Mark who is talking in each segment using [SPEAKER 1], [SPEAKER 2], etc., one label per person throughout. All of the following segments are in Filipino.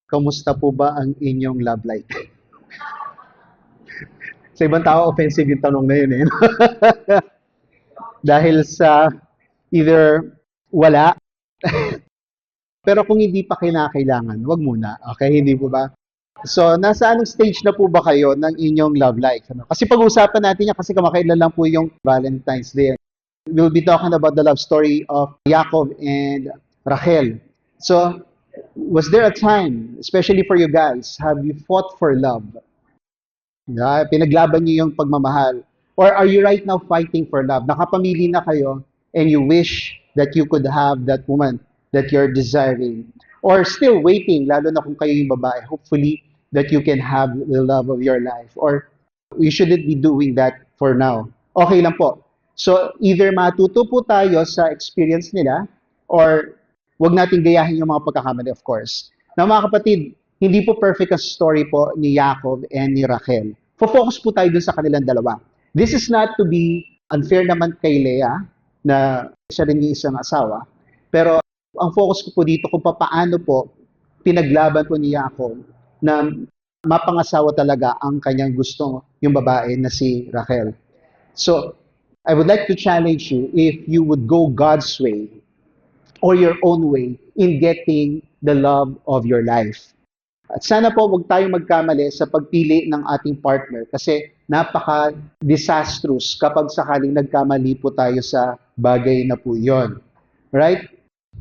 [SPEAKER 1] Kamusta po ba ang inyong love life? Sa ibang tao, offensive yung tanong na yun eh. Dahil sa either wala, pero kung hindi pa kinakailangan, wag muna. Okay, hindi po ba? So, nasa anong stage na po ba kayo ng inyong love life? Ano? Kasi pag-uusapan natin yan kasi kamakailan lang po yung Valentine's Day. We'll be talking about the love story of Jacob and Rachel. So, was there a time, especially for you guys, have you fought for love? Pinaglaban niyo yung pagmamahal. Or are you right now fighting for love? Nakapamili na kayo and you wish that you could have that woman that you're desiring. Or still waiting, lalo na kung kayo yung babae, hopefully that you can have the love of your life. Or we shouldn't be doing that for now. Okay lang po. So either matuto po tayo sa experience nila or wag natin gayahin yung mga pagkakamali, of course. Na mga kapatid, hindi po perfect ang story po ni Jacob and ni Rachel. Focus po tayo dun sa kanilang dalawa. This is not to be unfair naman kay Leah, na siya rin yung isang asawa. Pero ang focus ko po dito kung paano po pinaglaban po ni Jacob na mapangasawa talaga ang kanyang gustong yung babae na si Rachel. So, I would like to challenge you if you would go God's way or your own way in getting the love of your life. At sana po huwag tayong magkamali sa pagpili ng ating partner kasi napaka-disastrous kapag sakaling nagkamali po tayo sa bagay na po yon. Right?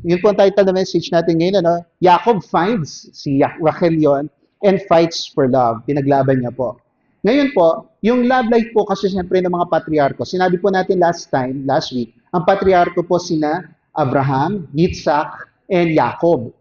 [SPEAKER 1] Yun po ang title na message natin ngayon. Ano? Jacob finds si Rachel yon and fights for love. Pinaglaban niya po. Ngayon po, yung love life po kasi siyempre ng mga patriarko. Sinabi po natin last week, ang patriarko po sina Abraham, Yitzhak, and Jacob.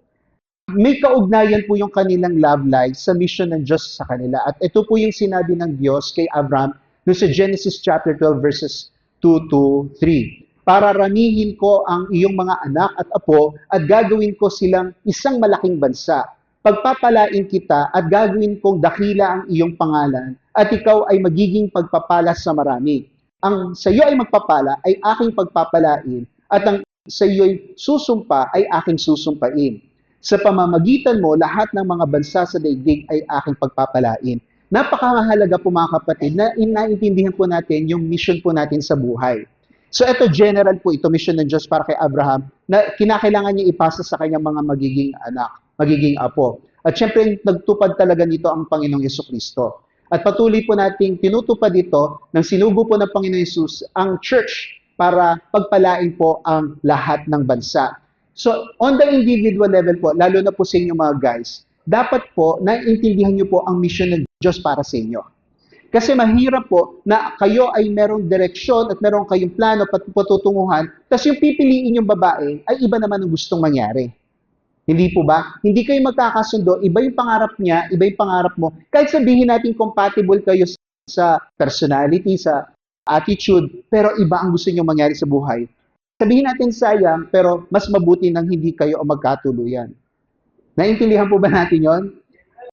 [SPEAKER 1] May kaugnayan po yung kanilang love life sa mission ng Diyos sa kanila. At ito po yung sinabi ng Diyos kay Abraham no sa Genesis chapter 12 verses 2 to 3. Pararamihin ko ang iyong mga anak at apo at gagawin ko silang isang malaking bansa. Pagpapalain kita at gagawin kong dakila ang iyong pangalan at ikaw ay magiging pagpapala sa marami. Ang sa iyo ay magpapala ay aking pagpapalain at ang sa iyo'y susumpa ay aking susumpain. Sa pamamagitan mo, lahat ng mga bansa sa daigdig ay aking pagpapalain. Napakamahalaga po mga kapatid na inaintindihan po natin yung mission po natin sa buhay. So ito general po, ito mission ng Diyos para kay Abraham na kinakailangan niya ipasa sa kanyang mga magiging anak, magiging apo. At syempre, nagtupad talaga nito ang Panginoong Yesukristo. At patuloy po nating tinutupad ito nang sinugo po ng Panginoong Yesus ang church para pagpalain po ang lahat ng bansa. So, on the individual level po, lalo na po sa inyo mga guys, dapat po naiintindihan nyo po ang mission ng Diyos para sa inyo. Kasi mahirap po na kayo ay merong direksyon at meron kayong plano at patutunguhan, tapos yung pipiliin yung babae ay iba naman ang gustong mangyari. Hindi po ba? Hindi kayo magkakasundo, iba yung pangarap niya, iba yung pangarap mo. Kahit sabihin natin compatible kayo sa personality, sa attitude, pero iba ang gusto niyo mangyari sa buhay. Sabihin natin sayang, pero mas mabuti nang hindi kayo magkatuluyan. Naintindihan po ba natin yon?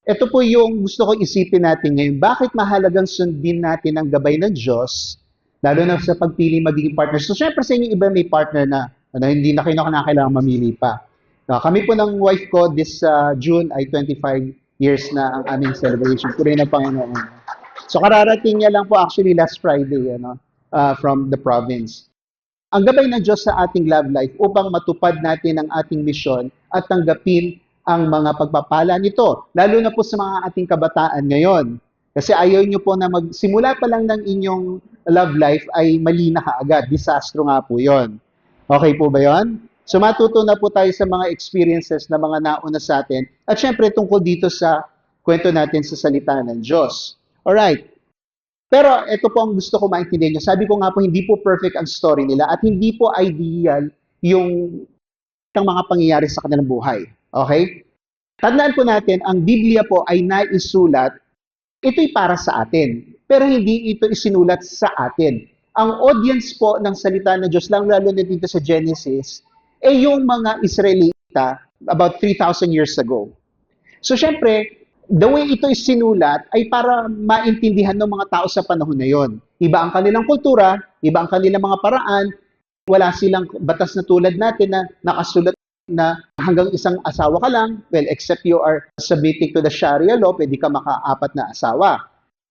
[SPEAKER 1] Ito po yung gusto kong isipin natin ngayon. Bakit mahalagang sundin natin ang gabay ng Diyos, lalo na sa pagpili magiging partner? So, syempre sa inyo iba may partner na hindi na kayo kailangan mamili pa. Kami po ng wife ko this June ay 25 years na ang aming celebration. Puri ng Panginoon. So, kararating niya lang po actually last Friday from the province. Ang gabay ng Diyos sa ating love life upang matupad natin ang ating misyon at tanggapin ang mga pagpapala nito, lalo na po sa mga ating kabataan ngayon. Kasi ayaw nyo po na magsimula pa lang ng inyong love life ay mali na kaagad. Disastro nga po yon. Okay po ba yon? So matuto na po tayo sa mga experiences na mga nauna sa atin at syempre tungkol dito sa kwento natin sa salita ng Diyos. Alright. Pero ito po ang gusto ko maintindihan nyo. Sabi ko nga po, hindi po perfect ang story nila at hindi po ideal yung mga pangyayari sa kanilang buhay. Okay? Tandaan po natin, ang Biblia po ay naisulat, ito'y para sa atin. Pero hindi ito isinulat sa atin. Ang audience po ng salita ng Diyos, lalo na dito sa Genesis, ay yung mga Israelita about 3,000 years ago. So syempre, the way ito is sinulat ay para maintindihan ng mga tao sa panahon na yon. Iba ang kanilang kultura, iba ang kanilang mga paraan, wala silang batas na tulad natin na nakasulat na hanggang isang asawa ka lang, well, except you are submitting to the Sharia law, pwede ka makaapat na asawa.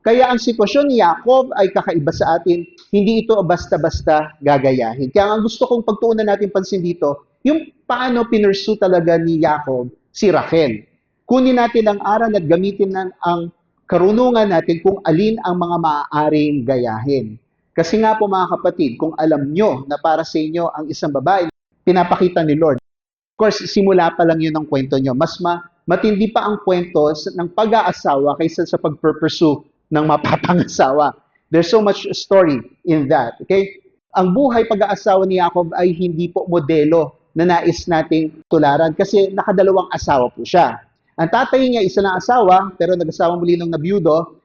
[SPEAKER 1] Kaya ang sitwasyon ni Jacob ay kakaiba sa atin, hindi ito basta-basta gagayahin. Kaya ang gusto kong pagtuunan natin pansin dito, yung paano pinursu talaga ni Jacob si Rachel. Kunin natin ang aral at gamitin ang karunungan natin kung alin ang mga maaaring gayahin. Kasi nga po mga kapatid, kung alam nyo na para sa inyo ang isang babae, pinapakita ni Lord. Of course, simula pa lang yun ang kwento nyo. Mas matindi pa ang kwento ng pag-aasawa kaysa sa pag-pursue ng mapapangasawa. There's so much story in that. Okay? Ang buhay pag-aasawa ni Jacob ay hindi po modelo na nais nating tularan kasi nakadalawang asawa po siya. Ang tatay niya isa lang asawa, pero nag-asawa muli nung nabiyudo.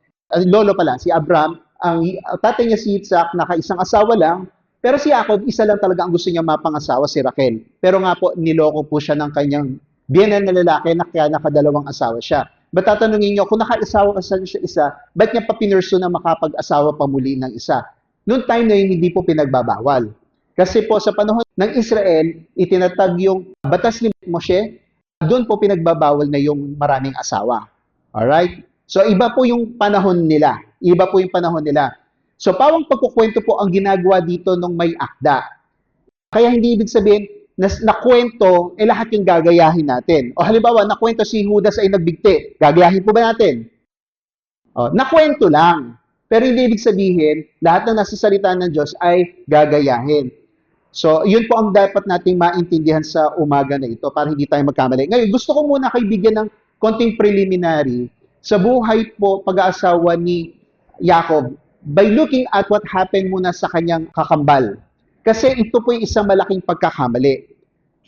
[SPEAKER 1] Lolo pala, si Abraham. Ang tatay niya si Isaac, naka-isang asawa lang. Pero si Jacob, isa lang talaga ang gusto niya mapangasawa, si Rachel. Pero nga po, niloko po siya ng kanyang biyenan na lalaki na kaya nakadalawang asawa siya. Ba't tatanungin niyo, kung naka-asawa ka sa isa, ba't niya pa pinurso na makapag-asawa pa muli ng isa? Noong time na yun, hindi po pinagbabawal. Kasi po sa panahon ng Israel, itinatag yung batas ni Moshe, doon po pinagbabawal na yung maraming asawa. Alright? So iba po yung panahon nila. Iba po yung panahon nila. So pawang pagkukwento po ang ginagawa dito nung may akda. Kaya hindi ibig sabihin, nakwento, lahat yung gagayahin natin. O halimbawa, nakwento si Judas ay nagbigti. Gagayahin po ba natin? O, nakwento lang. Pero hindi ibig sabihin, lahat ng nasa salita ng Diyos ay gagayahin. So, yun po ang dapat nating maintindihan sa umaga na ito para hindi tayo magkamali. Ngayon, gusto ko muna kayo bigyan ng konting preliminary sa buhay po pag-aasawa ni Jacob by looking at what happened muna sa kanyang kakambal. Kasi ito po yung isang malaking pagkakamali.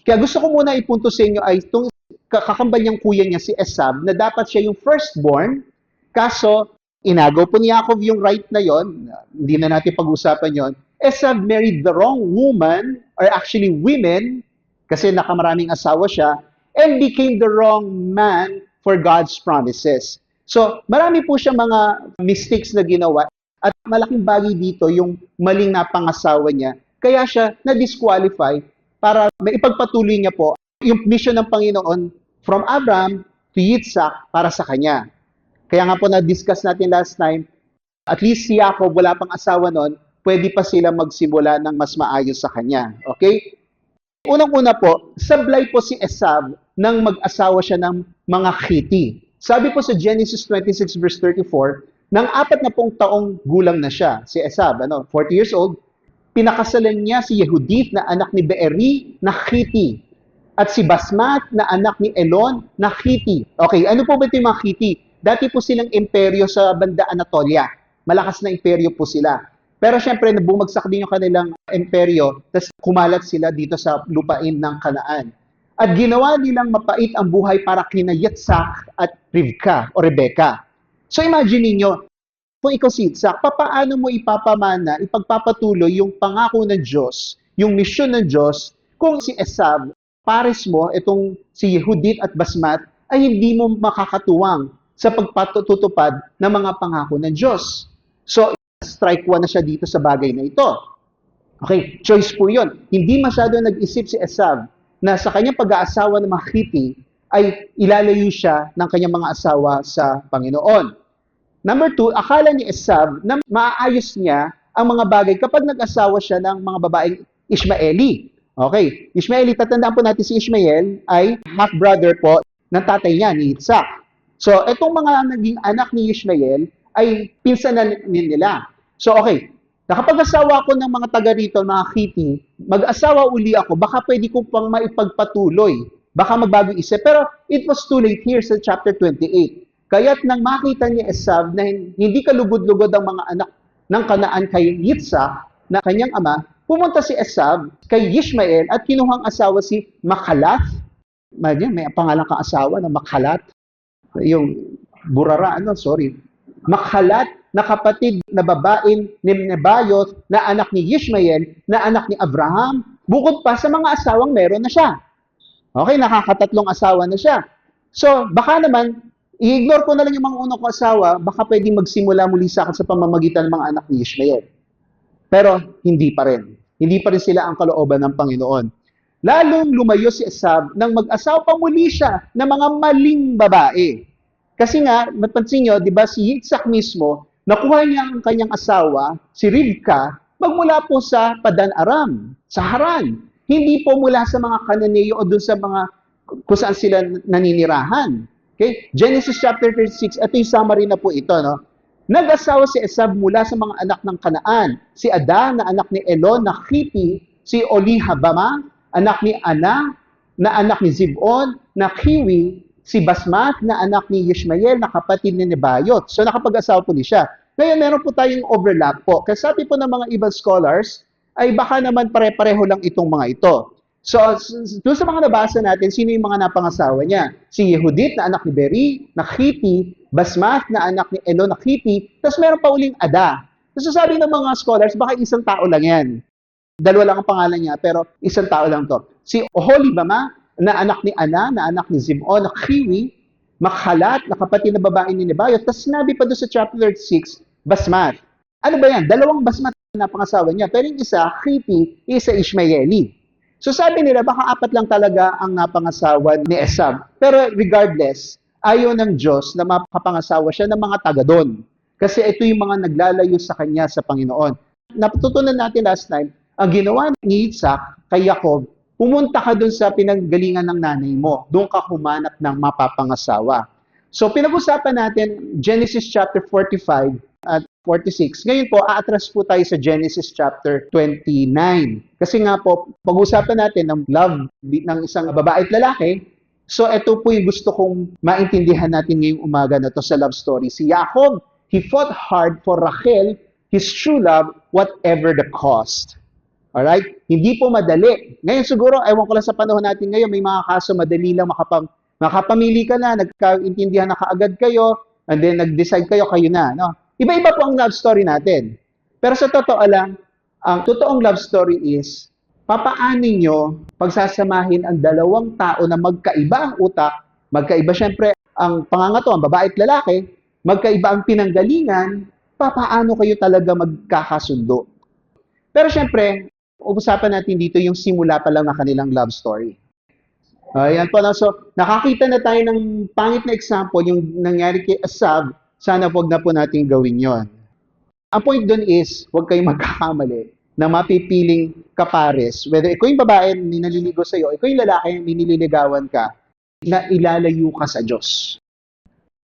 [SPEAKER 1] Kaya gusto ko muna ipunto sa inyo ay itong kakambal niyang kuya niya si Esab na dapat siya yung firstborn. Kaso, inagaw po ni Jacob yung right na yon. Hindi na natin pag-usapan yon. Esab married the wrong woman, or actually women, kasi nakamaraming asawa siya, and became the wrong man for God's promises. So, marami po siyang mga mistakes na ginawa at malaking bagay dito yung maling napangasawa niya. Kaya siya na-disqualify para maipagpatuloy niya po yung mission ng Panginoon from Abraham to Yitzhak para sa kanya. Kaya nga po na-discuss natin last time, at least si Jacob, wala pang asawa noon, pwede pa sila magsimula ng mas maayos sa kanya. Okay? Unang-una po, sablay po si Esab nang mag-asawa siya ng mga Khiti. Sabi po sa Genesis 26 verse 34, nang 40 taong gulang na siya, si Esab, 40 years old, pinakasalan niya si Yehudith na anak ni Beeri na Khiti at si Basmat na anak ni Elon na Khiti. Okay, ano po ba ito yung mga Khiti? Dati po silang imperyo sa banda Anatolia. Malakas na imperyo po sila. Pero syempre, bumagsak din yung kanilang imperyo, tapos kumalat sila dito sa lupain ng Kanaan. At ginawa nilang mapait ang buhay para kina Yitzhak at Rivka o Rebecca. So imagine niyo, kung ikaw si Yitzhak, paano mo ipapamana, ipagpapatuloy yung pangako ng Diyos, yung misyon ng Diyos, kung si Esab, pares mo, itong si Yehudith at Basmat, ay hindi mo makakatuwang sa pagpatutupad ng mga pangako ng Diyos. So, strike one na siya dito sa bagay na ito. Okay, choice po yun. Hindi masyado nag-isip si Esab na sa kanyang pag-aasawa ng mga Khiti ay ilalayo siya ng kanyang mga asawa sa Panginoon. Number 2, akala ni Esab na maaayos niya ang mga bagay kapag nag-asawa siya ng mga babaeng Ishmaeli. Okay, Ishmaeli, tatandaan po natin si Ishmael ay half-brother po ng tatay niya, ni Yitzhak. So, itong mga naging anak ni Ishmael ay pinsanan nila. So, okay, nakapag-asawa ko ng mga taga rito, mga Khiti, mag-asawa uli ako, baka pwede ko pang maipagpatuloy. Baka magbago isip. Pero it was too late here sa chapter 28. Kaya't nang makita ni Esab na hindi kalugod-lugod ang mga anak ng Kanaan kay Yitzhak na kanyang ama, pumunta si Esab kay Ishmael at kinuhang asawa si Makhalat. May pangalan kang asawa na Makhalat. Yung burara, Makhalat na kapatid na babaeng ni Nebayoth na anak ni Ishmael, na anak ni Abraham, bukod pa sa mga asawang meron na siya. Okay, nakakatatlong asawa na siya. So, baka naman, i-ignore ko na lang yung mga unang ko asawa, baka pwedeng magsimula muli sa akin sa pamamagitan ng mga anak ni Ishmael. Pero, hindi pa rin. Hindi pa rin sila ang kalooban ng Panginoon. lalong lumayo si Esab nang mag-asawa pa muli siya ng mga maling babae. Kasi nga, mapansin nyo, di ba, si Yitzhak mismo, nakuha niya ang kanyang asawa, si Rivka, magmula po sa Padan Aram, sa Haran. Hindi po mula sa mga Kananeo o dun sa mga kung saan sila naninirahan. Okay? Genesis chapter 36, ito yung summary na po ito, no? Nag-asawa si Esab mula sa mga anak ng Kanaan. Si Ada na anak ni Elon na Hiti, si Olihabama, anak ni Ana, na anak ni Zibon, na Kiwi, si Basmat na anak ni Yishmael na kapatid ni Nebayot. So nakapag-asawa po siya. Ngayon, meron po tayong overlap po. Kasi sabi po ng mga ibang scholars, ay baka naman pare-pareho lang itong mga ito. So, doon sa mga nabasa natin, sino yung mga napangasawa niya? Si Yehudit na anak ni Beri, na Hiti, Basmat na anak ni Elon na Hiti, tapos meron pa uling Ada. So sabi ng mga scholars, baka isang tao lang yan. Dalawa lang ang pangalan niya, pero isang tao lang to. Si Oholibama, na anak ni Ana, na anak ni Zimon, na Kiwi, Makhalat, na kapatid na babae ni Nebayot. Tapos sinabi pa doon sa chapter 6, Basmat. Ano ba yan? Dalawang Basmat na pangasawa niya. Pero yung isa, Hiti, isa Ishmaeli. So sabi nila, baka apat lang talaga ang napangasawa ni Esab. Pero regardless, ayaw ng Diyos na mapapangasawa siya ng mga taga doon. Kasi ito yung mga naglalayo sa kanya sa Panginoon. Natutunan natin last time, ang ginawa ni Isaac kay Jacob, pumunta ka doon sa pinanggalingan ng nanay mo. Doon ka humanap ng mapapangasawa. So pinag-usapan natin Genesis chapter 45 at 46. Ngayon po, aatras po tayo sa Genesis chapter 29. Kasi nga po, pag-usapan natin ng love ng isang babae at lalaki. So ito po yung gusto kong maintindihan natin ngayong umaga na to sa love story. Si Jacob, he fought hard for Rachel, his true love, whatever the cost. Alright? Hindi po madali. Ngayon siguro, ewan ko lang sa panahon natin ngayon, may mga kaso madali lang makapamili ka na, nagkaintindihan na kaagad kayo, and then nag-decide kayo na. No? Iba-iba po ang love story natin. Pero sa totoo lang, ang totoong love story is, papaano nyo pagsasamahin ang dalawang tao na magkaiba ang utak, magkaiba syempre ang pangangatuan, babae at lalaki, magkaiba ang pinanggalingan, papaano kayo talaga magkakasundo. Pero syempre, usapan natin dito yung simula pa lang ng kanilang love story. Ayan po na. So, nakakita na tayo ng pangit na example, yung nangyari kay Esab. Sana wag na po natin gawin yon. Ang point doon is, huwag kayong magkakamali na mapipiling kapares. Whether ikaw yung babae na naliligo sa'yo, ikaw yung lalaki na nililigawan ka, na ilalayo ka sa Diyos.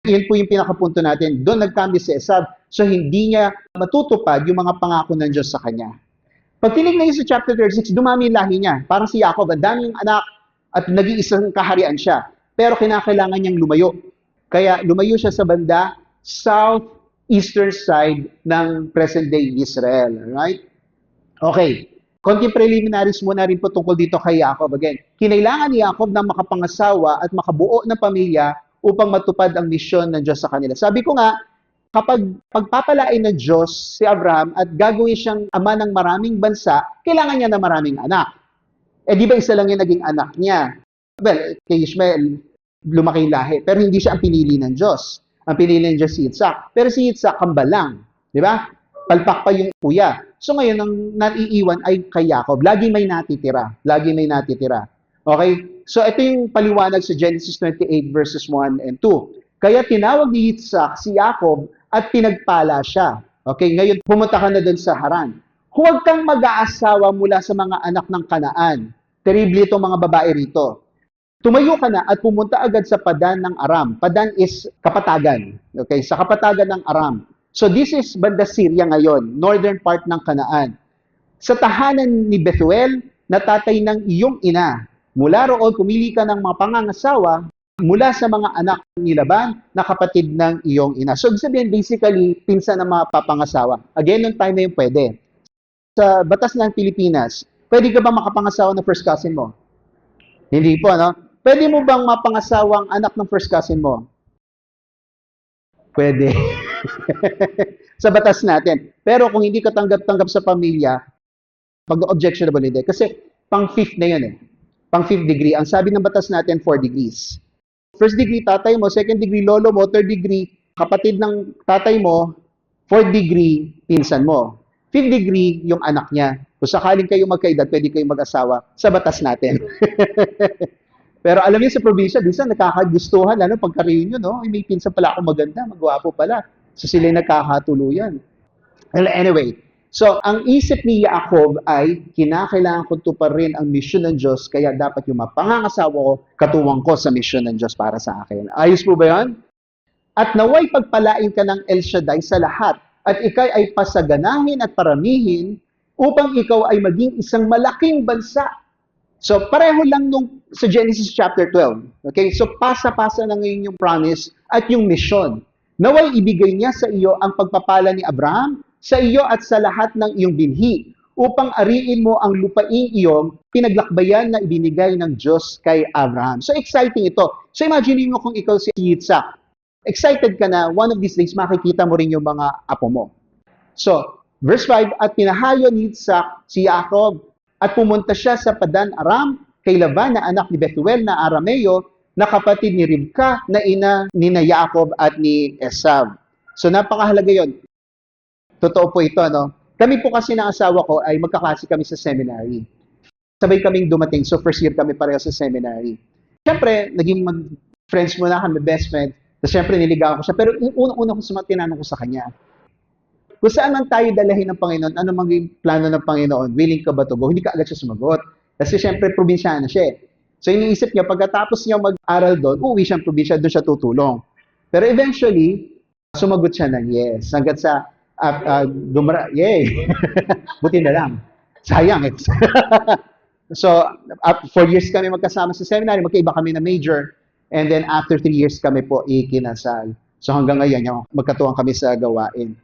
[SPEAKER 1] Yun po yung pinakapunto natin. Doon nagkambi si Esab. So, hindi niya matutupad yung mga pangako ng Diyos sa kanya. Pag tinignan niyo sa chapter 36, dumami yung lahi niya. Parang si Jacob, ang daming anak at nag-iisang kaharian siya. Pero kinakailangan niyang lumayo. Kaya lumayo siya sa banda southeastern side ng present-day Israel. Right? Okay. Konting preliminaries muna rin po tungkol dito kay Jacob. Again, kinailangan ni Jacob na makapangasawa at makabuo ng pamilya upang matupad ang misyon ng Diyos sa kanila. Sabi ko nga, kapag pagpapalain ng Diyos si Abraham at gagawin siyang ama ng maraming bansa, kailangan niya na maraming anak. Eh di ba isa lang yung naging anak niya? Well, kay Ishmael, lumaki yung lahi. Pero hindi siya ang pinili ng Diyos. Ang pinili ng Diyos si Yitzhak. Pero si Yitzhak, kambal lang. Di ba? Palpak pa yung kuya. So ngayon, ang naiiwan ay kay Jacob. Lagi may natitira. Lagi may natitira. Okay? So ito yung paliwanag sa Genesis 28 verses 1 and 2. Kaya tinawag ni Yitzhak si Jacob at pinagpala siya. Okay? Ngayon, pumunta ka na doon sa Haran. Huwag kang mag-aasawa mula sa mga anak ng Kanaan. Terrible itong mga babae rito. Tumayo ka na at pumunta agad sa Padan ng Aram. Padan is kapatagan. Okay? Sa kapatagan ng Aram. So this is banda Syria ngayon, northern part ng Kanaan. Sa tahanan ni Bethuel, na tatay ng iyong ina. Mula roon, pumili ka ng mga pangangasawa mula sa mga anak ni Laban na kapatid ng iyong ina. So ibig sabihin, basically, pinsan na mga papangasawa. Again, noong time na yun pwede. Sa batas ng Pilipinas, pwede ka ba makapangasawa ng first cousin mo? Hindi po, no? Pwede mo bang mapangasawa ang anak ng first cousin mo? Pwede. Sa batas natin. Pero kung hindi ka tanggap-tanggap sa pamilya, pag-objectionable hindi. Kasi pang-fifth na yun eh. Pang-fifth degree. Ang sabi ng batas natin, 4 degrees. First degree, tatay mo. Second degree, lolo mo. Third degree, kapatid ng tatay mo. Fourth degree, pinsan mo. Fifth degree, yung anak niya. Kung sakaling kayo magkaedad, pwede kayong mag-asawa sa batas natin. Pero alam niyo sa probinsya, minsan nakakagustuhan, lalo pagka reunion, no? Ay, may pinsan pala ako maganda, magwapo pala. So sila nagkakatuluyan. Well, anyway, so ang isip ni Jacob ay kinakailangan ko tuparin ang misyon ng Diyos, kaya dapat yung mapangangasawa ko, katuwang ko sa misyon ng Diyos para sa akin. Ayos po ba yan? At naway pagpalain ka ng El Shaddai sa lahat, at ikay ay pasaganahin at paramihin, upang ikaw ay maging isang malaking bansa. So, pareho lang nung sa Genesis chapter 12. Okay? So, pasa-pasa na ngayon yung promise at yung mission. Naway ibigay niya sa iyo ang pagpapala ni Abraham, sa iyo at sa lahat ng iyong binhi, upang ariin mo ang lupaing iyong pinaglakbayan na ibinigay ng Diyos kay Abraham. So, exciting ito. So, imagine mo kung ikaw si Yitzhak. Excited ka na one of these days makikita mo rin yung mga apo mo. So, verse 5, at pinahayo ni Yitzhak si Jacob at pumunta siya sa Padan Aram kay Laban na anak ni Bethuel na Arameo na kapatid ni Ribka na ina ni na Jacob at ni Esav. So, napakahalaga yon. Totoo po ito, no? Kami po kasi ng asawa ko ay magkaklase kami sa seminary. Sabay kaming dumating. So, first year kami pareho sa seminary. Siyempre, naging friends muna kami, best friend. Tapos siyempre niligawan ko siya. Pero yung unang-una ko tinanong ko sa kanya, kung saan man tayo dalahin ng Panginoon, ano maging plano ng Panginoon? Willing ka ba to go? Hindi ka agad siya sumagot. Kasi siyempre probinsyana siya. So iniisip niya, pagkatapos niya mag-aral doon, uuwi siyang probinsya, doon siya tutulong. Pero eventually, sumagot siya ng yes. Hanggat sa, yay! Buti na lang. Sayang eh. So, 4 years kami magkasama sa seminary, magkaiba kami na major. And then after 3 years kami po ikinasal. So hanggang ngayon, magkatuwang kami sa gawain.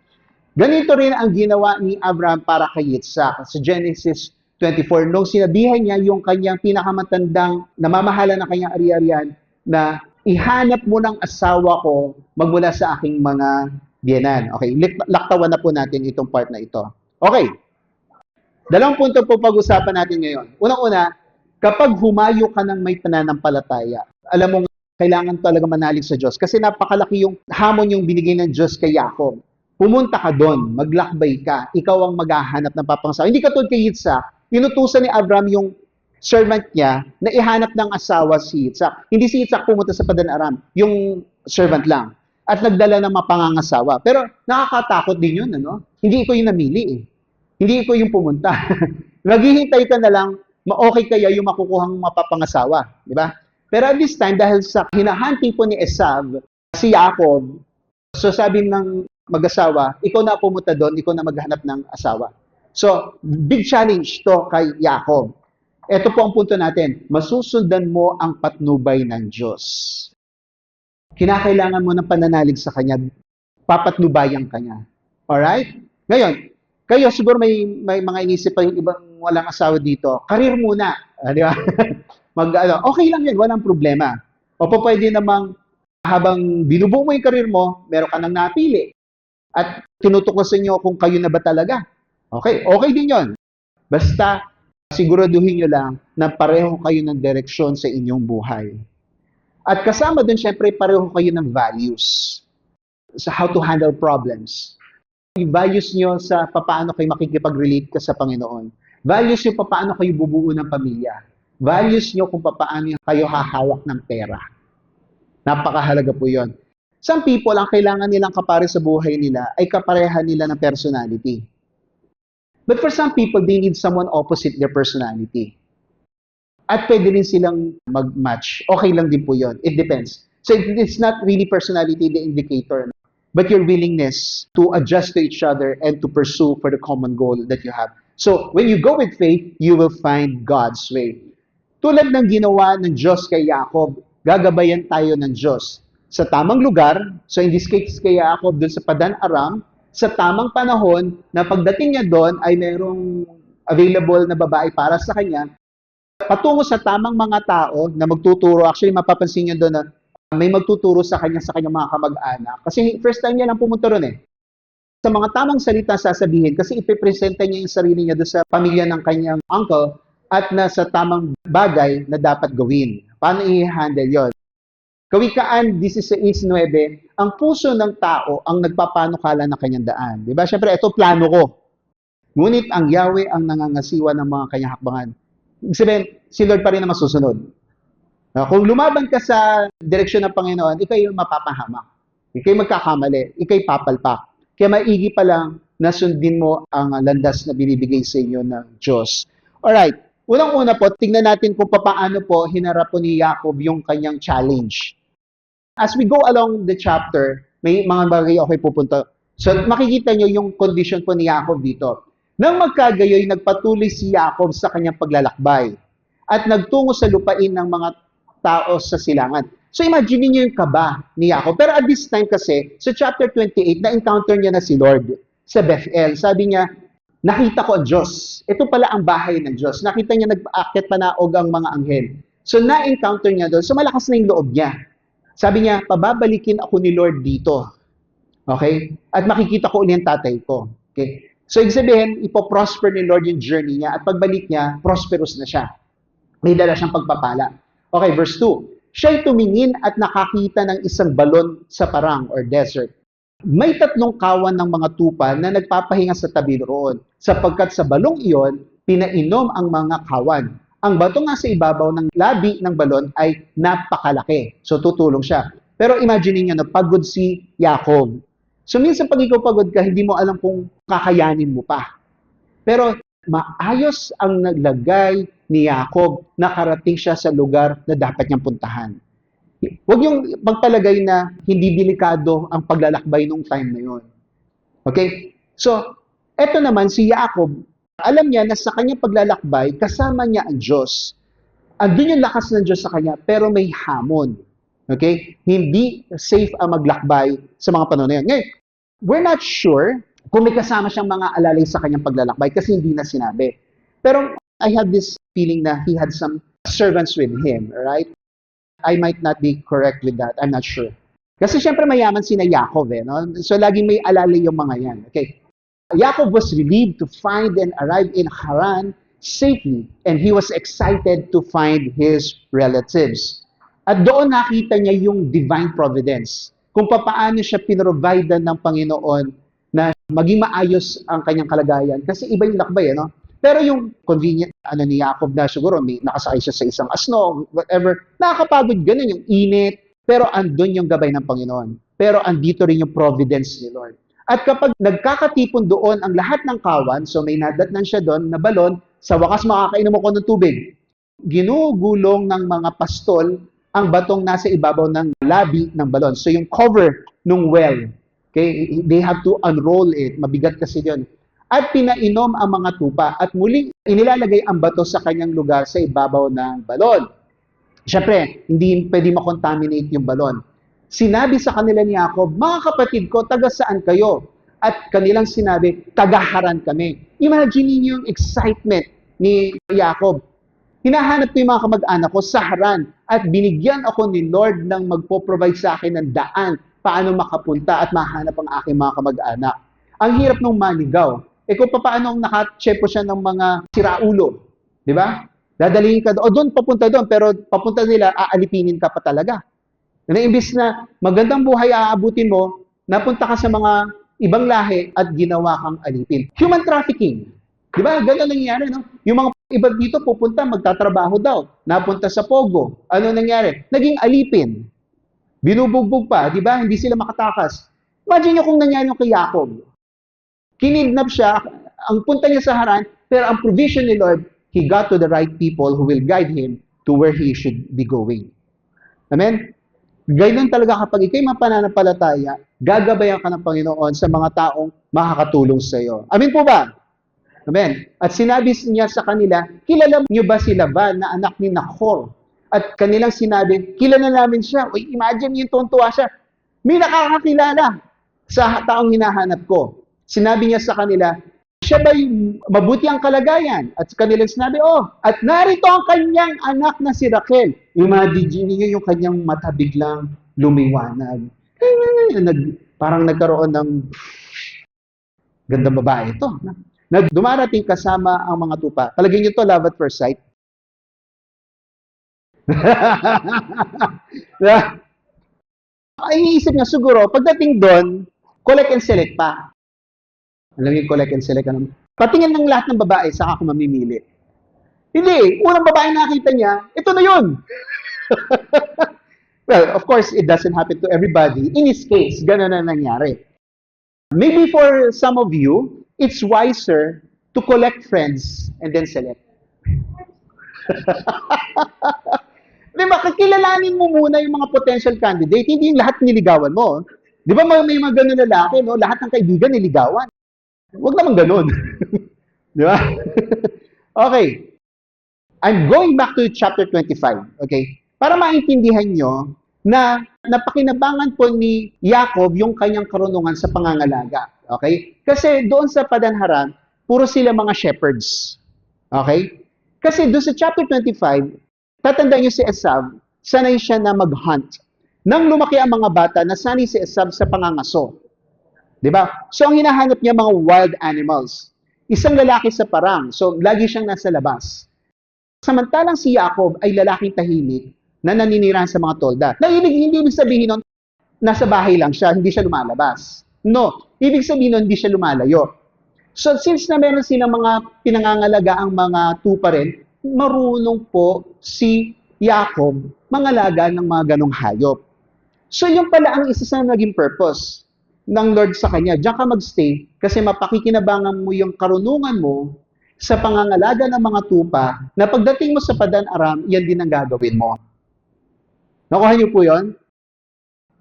[SPEAKER 1] Ganito rin ang ginawa ni Abraham para kay Yitzhak. Sa Genesis 24, nung sinabihan niya yung kanyang pinakamatandang namamahala ng kanyang ari-arian na ihanap mo ng asawa ko magmula sa aking mga biyenan. Okay, laktawan na po natin itong part na ito. Okay, dalawang punto po pag-usapan natin ngayon. Unang-una, kapag humayo ka ng may pananampalataya, alam mo, kailangan talaga manalig sa Diyos. Kasi napakalaki yung hamon yung binigay ng Diyos kay Jacob. Pumunta ka doon, maglakbay ka, ikaw ang maghahanap ng papangasawa. Hindi katulad kay Yitzhak, inutusan ni Abraham yung servant niya na ihanap ng asawa si Yitzhak. Hindi si Yitzhak pumunta sa Padan Aram, yung servant lang. At nagdala ng mapangangasawa. Pero nakakatakot din yun, ano? Hindi ikaw yung namili eh. Hindi ikaw yung pumunta. Maghihintay ka na lang, ma-okay kaya yung makukuhang mapapangasawa. Di ba? Pero at this time, dahil sa hinahunting po ni Esav, si Jacob, so sabi ng mag-asawa, ikaw na pumunta doon, ikaw na maghanap ng asawa. So, big challenge to kay Jacob. Ito po ang punto natin, masusundan mo ang patnubay ng Diyos. Kinakailangan mo ng pananalig sa Kanya, papatnubayan ka niya. Alright? Ngayon, kayo siguro may mga inisip pa yung ibang walang asawa dito, karir muna. Di ba? Okay lang yan, walang problema. O po pwede namang habang binubuo mo yung karir mo, meron ka nang napili. At tinutuklasan nyo kung kayo na ba talaga. Okay din yon. Basta siguraduhin nyo lang na pareho kayo ng direksyon sa inyong buhay. At kasama dun, syempre, pareho kayo ng values sa how to handle problems. Yung values nyo sa paano kayo makikipag-relate ka sa Panginoon. Values nyo paano kayo bubuo ng pamilya. Values nyo kung paano kayo hahawak ng pera. Napakahalaga po yon. Some people, ang kailangan nilang kapare sa buhay nila ay kapareha nila ng personality. But for some people, they need someone opposite their personality. At pwede rin silang mag-match. Okay lang din po yon. It depends. So it's not really personality the indicator, but your willingness to adjust to each other and to pursue for the common goal that you have. So when you go with faith, you will find God's way. Tulad ng ginawa ng Diyos kay Jacob, gagabayan tayo ng Diyos sa tamang lugar. So in this case kay Jacob doon sa Padan Aram, sa tamang panahon na pagdating niya doon ay merong available na babae para sa kanya, patungo sa tamang mga tao na magtuturo. Actually, mapapansin niyo doon na may magtuturo sa kanyang mga kamag-anak. Kasi first time niya lang pumunta ron eh. Sa mga tamang salita sasabihin, kasi ipipresenta niya yung sarili niya doon sa pamilya ng kanyang uncle at nasa tamang bagay na dapat gawin. Paano i-handle yon? Kawikaan 16:9, ang puso ng tao ang nagpapanukala ng kanyang daan. Di ba? Siyempre, ito plano ko. Ngunit ang Yahweh ang nangangasiwa ng mga kanyang hakbangan. Ibig sabihin, si Lord pa rin ang masusunod. Kung lumaban ka sa direksyon ng Panginoon, ikay mapapahamak. Ikay magkakamali. Ikay papalpak. Kaya maigi pa lang na sundin mo ang landas na binibigay sa inyo ng Diyos. Alright. Unang-una po, tingnan natin kung paano po hinarap po ni Jacob yung kanyang challenge. As we go along the chapter, may mga bagay okay pupunta. So makikita nyo yung condition po ni Jacob dito. Nang magkagayoy, nagpatuloy si Jacob sa kanyang paglalakbay at nagtungo sa lupain ng mga tao sa silangan. So imagine niyo yung kaba ni Jacob. Pero at this time kasi, sa chapter 28, na-encounter niya na si Lord sa Bethel. Sabi niya, nakita ko ang Diyos. Ito pala ang bahay ng Diyos. Nakita niya nag-aakyat panaog ang mga anghel. So na-encounter niya doon. So malakas na yung loob niya. Sabi niya, pababalikin ako ni Lord dito. Okay? At makikita ko ulit ang tatay ko. Okay? So ibig sabihin, ipoprosper ni Lord yung journey niya at pagbalik niya, prosperous na siya. May dala siyang pagpapala. Okay, verse 2. Siya'y tumingin at nakakita ng isang balon sa parang or desert. May 3 kawan ng mga tupa na nagpapahinga sa tabi roon, sapagkat sa balong iyon, pinainom ang mga kawan. Ang bato nga sa ibabaw ng labi ng balon ay napakalaki. So tutulong siya. Pero imagine niyo na pagod si Jacob. So minsan pag ikaw pagod ka, hindi mo alam kung kakayanin mo pa. Pero maayos ang naglagay ni Jacob, nakarating siya sa lugar na dapat niyang puntahan. Huwag yung magpalagay na hindi delikado ang paglalakbay nung time na yun. Okay? So, eto naman si Jacob, alam niya na sa kanyang paglalakbay, kasama niya ang Diyos. Andun yung lakas ng Diyos sa kanya, pero may hamon. Okay? Hindi safe ang maglakbay sa mga panahon na yun. Ngayon, we're not sure kung may kasama siyang mga alalay sa kanyang paglalakbay kasi hindi na sinabi. Pero I have this feeling na he had some servants with him, right? I might not be correct with that. I'm not sure. Kasi syempre mayaman si na Jacob, no? So laging may alalay yung mga yan. Okay. Jacob was relieved to find and arrive in Haran safely, and he was excited to find his relatives. At doon nakita niya yung divine providence, kung paano siya pinrovide ng Panginoon na maging maayos ang kanyang kalagayan. Kasi iba yung lakbay, no? Pero yung convenient ni Jacob na siguro may nakasakay siya sa isang asno, whatever, nakakapagod ganun yung init, pero andun yung gabay ng Panginoon. Pero andito rin yung providence ni Lord. At kapag nagkakatipon doon ang lahat ng kawan, so may nadatnan siya doon na balon, sa wakas makakainom ako ng tubig. Ginugulong ng mga pastol ang batong nasa ibabaw ng labi ng balon. So yung cover ng well, okay, they have to unroll it. Mabigat kasi yun. At pinainom ang mga tupa at muling inilalagay ang bato sa kanyang lugar sa ibabaw ng balon. Siyempre, hindi pwede makontaminate yung balon. Sinabi sa kanila ni Jacob, mga kapatid ko, taga saan kayo? At kanilang sinabi, taga Haran kami. Imagine niyo yung excitement ni Jacob. Hinahanap ko yung mga kamag-anak ko sa Haran at binigyan ako ni Lord ng magpo-provide sa akin ng daan paano makapunta at mahanap ang aking mga kamag-anak. Ang hirap nung manigaw. Kung paano nakatsepo siya ng mga siraulo. Di ba? Dadalhin ka doon. O doon, papunta doon. Pero papunta nila, aalipinin ka pa talaga. Na imbis na magandang buhay aabutin mo, napunta ka sa mga ibang lahi at ginawa kang alipin. Human trafficking. Di ba? Ganun nangyayari, no? Yung mga iba dito pupunta, magtatrabaho daw. Napunta sa Pogo. Ano nangyari? Naging alipin. Binubugbog pa. Di ba? Hindi sila makatakas. Imagine nyo kung nangyari yung kay Jacob. Kinidnap siya, ang punta niya sa Haran, pero ang provision ni Lord, he got to the right people who will guide him to where he should be going. Amen? Ganyan talaga kapag ikay mapananampalataya, gagabayan ka ng Panginoon sa mga taong makakatulong sa iyo. Amen po ba? Amen. At sinabi niya sa kanila, kilala niyo ba si Laban na anak ni Nahor? At kanilang sinabi, kilala namin siya. Uy, imagine yung tuntua siya. May nakakakilala sa taong hinahanap ko. Sinabi niya sa kanila, siya ba yung mabuti ang kalagayan? At kanilang sinabi, oh, at narito ang kanyang anak na si Rachel. Imagine niyo yung kanyang mata biglang lumiwanag. Parang nagkaroon ng gandang babae ito. Na dumarating kasama ang mga tupa. Palagay niyo to, love at first sight. Ay, iisip niya siguro, pagdating doon, collect and select pa. Alam niyo, collect and select, Patingin ng lahat ng babae, saka ako mamimili. Hindi, unang babae nakita niya, ito na yun. Well, of course, it doesn't happen to everybody. In his case, ganun na nangyari. Maybe for some of you, it's wiser to collect friends and then select. Di ba, kakilalanin mo muna yung mga potential candidate, hindi yung lahat niligawan mo. Di ba may mga ganun lalaki, no? Lahat ng kaibigan niligawan. Huwag naman ganun. Di ba? Okay. I'm going back to chapter 25. Okay? Para maintindihan nyo na napakinabangan po ni Jacob yung kanyang karunungan sa pangangalaga. Okay? Kasi doon sa Padanharan, puro sila mga shepherds. Okay? Kasi doon sa chapter 25, tatandaan nyo si Esav, sanay siya na mag-hunt. Nang lumaki ang mga bata, nasanay si Esav sa pangangaso. Diba? So, ang hinahanap niya mga wild animals. Isang lalaki sa parang. So, lagi siyang nasa labas. Samantalang si Jacob ay lalaking tahimik na naninirahan sa mga tolda. Hindi ibig sabihin nun, nasa bahay lang siya, hindi siya lumalabas. No. Ibig sabihin nun, hindi siya lumalayo. So, since na meron silang mga pinangangalaga ang mga tupa rin, marunong po si Jacob mangalaga ng mga ganong hayop. So, yung pala ang isa sa naging purpose ng Lord sa kanya. Diyan ka magstay kasi mapakikinabangan mo yung karunungan mo sa pangangalaga ng mga tupa na pagdating mo sa Padan-aram, yan din ang gagawin mo. Nakuha niyo po yon?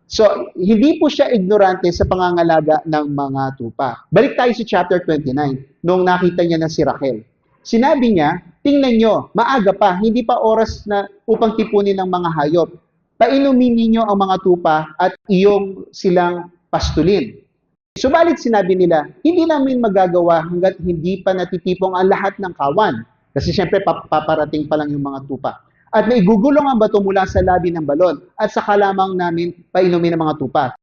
[SPEAKER 1] So, hindi po siya ignorante sa pangangalaga ng mga tupa. Balik tayo sa chapter 29, nung nakita niya na si Rachel. Sinabi niya, tingnan nyo, maaga pa, hindi pa oras na upang tipunin ng mga hayop. Painumin ninyo ang mga tupa at iyong silang pastulin. Subalit sinabi nila, hindi namin magagawa hanggat hindi pa natitipong ang lahat ng kawan. Kasi syempre paparating pa lang yung mga tupa. At may gugulong ang bato mula sa labi ng balon at saka lamang namin painumin ang mga tupa.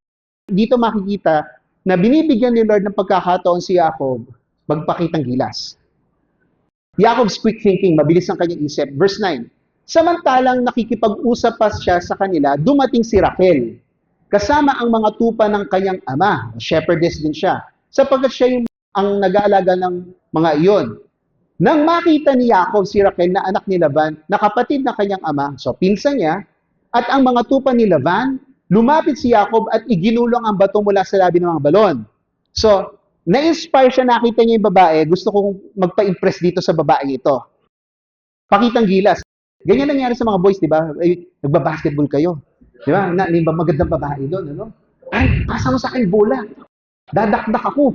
[SPEAKER 1] Dito makikita na binibigyan ni Lord ng pagkakataon si Jacob magpakitang gilas. Jacob's quick thinking, mabilis ang kanyang isip. Verse 9, samantalang nakikipag-usap pa siya sa kanila, dumating si Rachel. Kasama ang mga tupa ng kanyang ama, shepherdess din siya, sapagkat siya yung ang nag-aalaga ng mga iyon. Nang makita ni Jacob si Rachel na anak ni Laban, na kapatid na kanyang ama, so pinsan niya, at ang mga tupa ni Laban, lumapit si Jacob at iginulong ang bato mula sa labi ng mga balon. So, na-inspire siya, nakita niya yung babae, gusto kong magpa-impress dito sa babae ito. Pakitang gilas. Ganyan nangyari sa mga boys, di ba? Nagba-basketball kayo. Di ba? Magandang babae doon, ano? Ay, pasa mo sa akin bola. Dadakdak ako.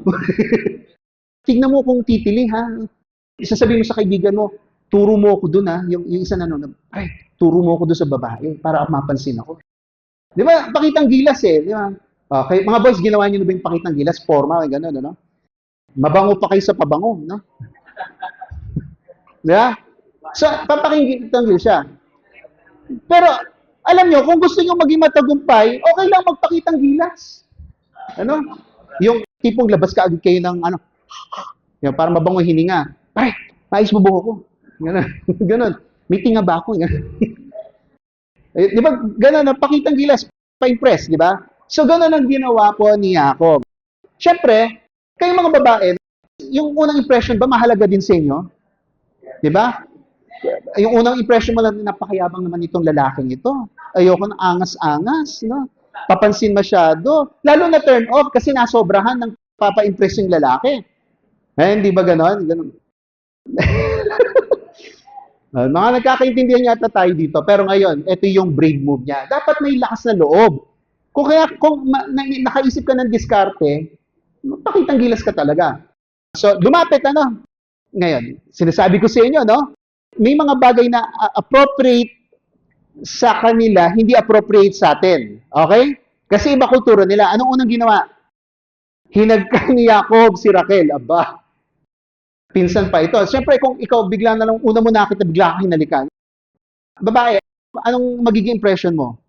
[SPEAKER 1] Tignan mo kung titili, ha? Isasabihin mo sa kaibigan mo, turo mo ako doon, ha? Yung isa na noon, ay, turo mo ako doon sa babae para mapansin ako. Di ba? Pakitang gilas, eh. Di ba? Okay, mga boys, ginawa niyo na ba yung pakitang gilas? Forma, gano'n, ano? Mabango pa kayo sa pabango, no? Di ba? So, papakitang gilas siya. Pero, alam nyo, kung gusto nyo maging matagumpay, okay lang magpakitang gilas. Ano? Yung tipong labas ka agad kayo ng, ano, yung para mabango hininga. Pare, maayos mo buho ko. Ganon. Ganon. May tinga ba ako? Di ba, ganon, pakitang gilas, pa-impress, di ba? So, ganon ang ginawa po ni Jacob. Siyempre, kayong mga babae, yung unang impression ba mahalaga din sa inyo? Di ba? Yung unang impression mo lang, napakayabang naman itong lalaking ito. Ayoko ng angas-angas, no? Papansin masyado. Lalo na turn off kasi nasobrahan ng papa-impress yung lalaki. Eh, hindi ba ganon? Ganon. Mga nagkakaintindihan yata tayo dito. Pero ngayon, ito yung brave move niya. Dapat may lakas na loob. Kung nakaisip ka ng diskarte, pakitang gilas ka talaga. So, lumapit, ano? Ngayon, sinasabi ko sa inyo, no? May mga bagay na appropriate sa kanila, hindi appropriate sa atin. Okay? Kasi iba kultura nila. Anong unang ginawa? Hinagkan ni Jacob si Rachel. Aba, pinsan pa ito. Siyempre, kung ikaw bigla na lang, una mo nakita, bigla kang hinalikan. Babae, anong magiging impression mo?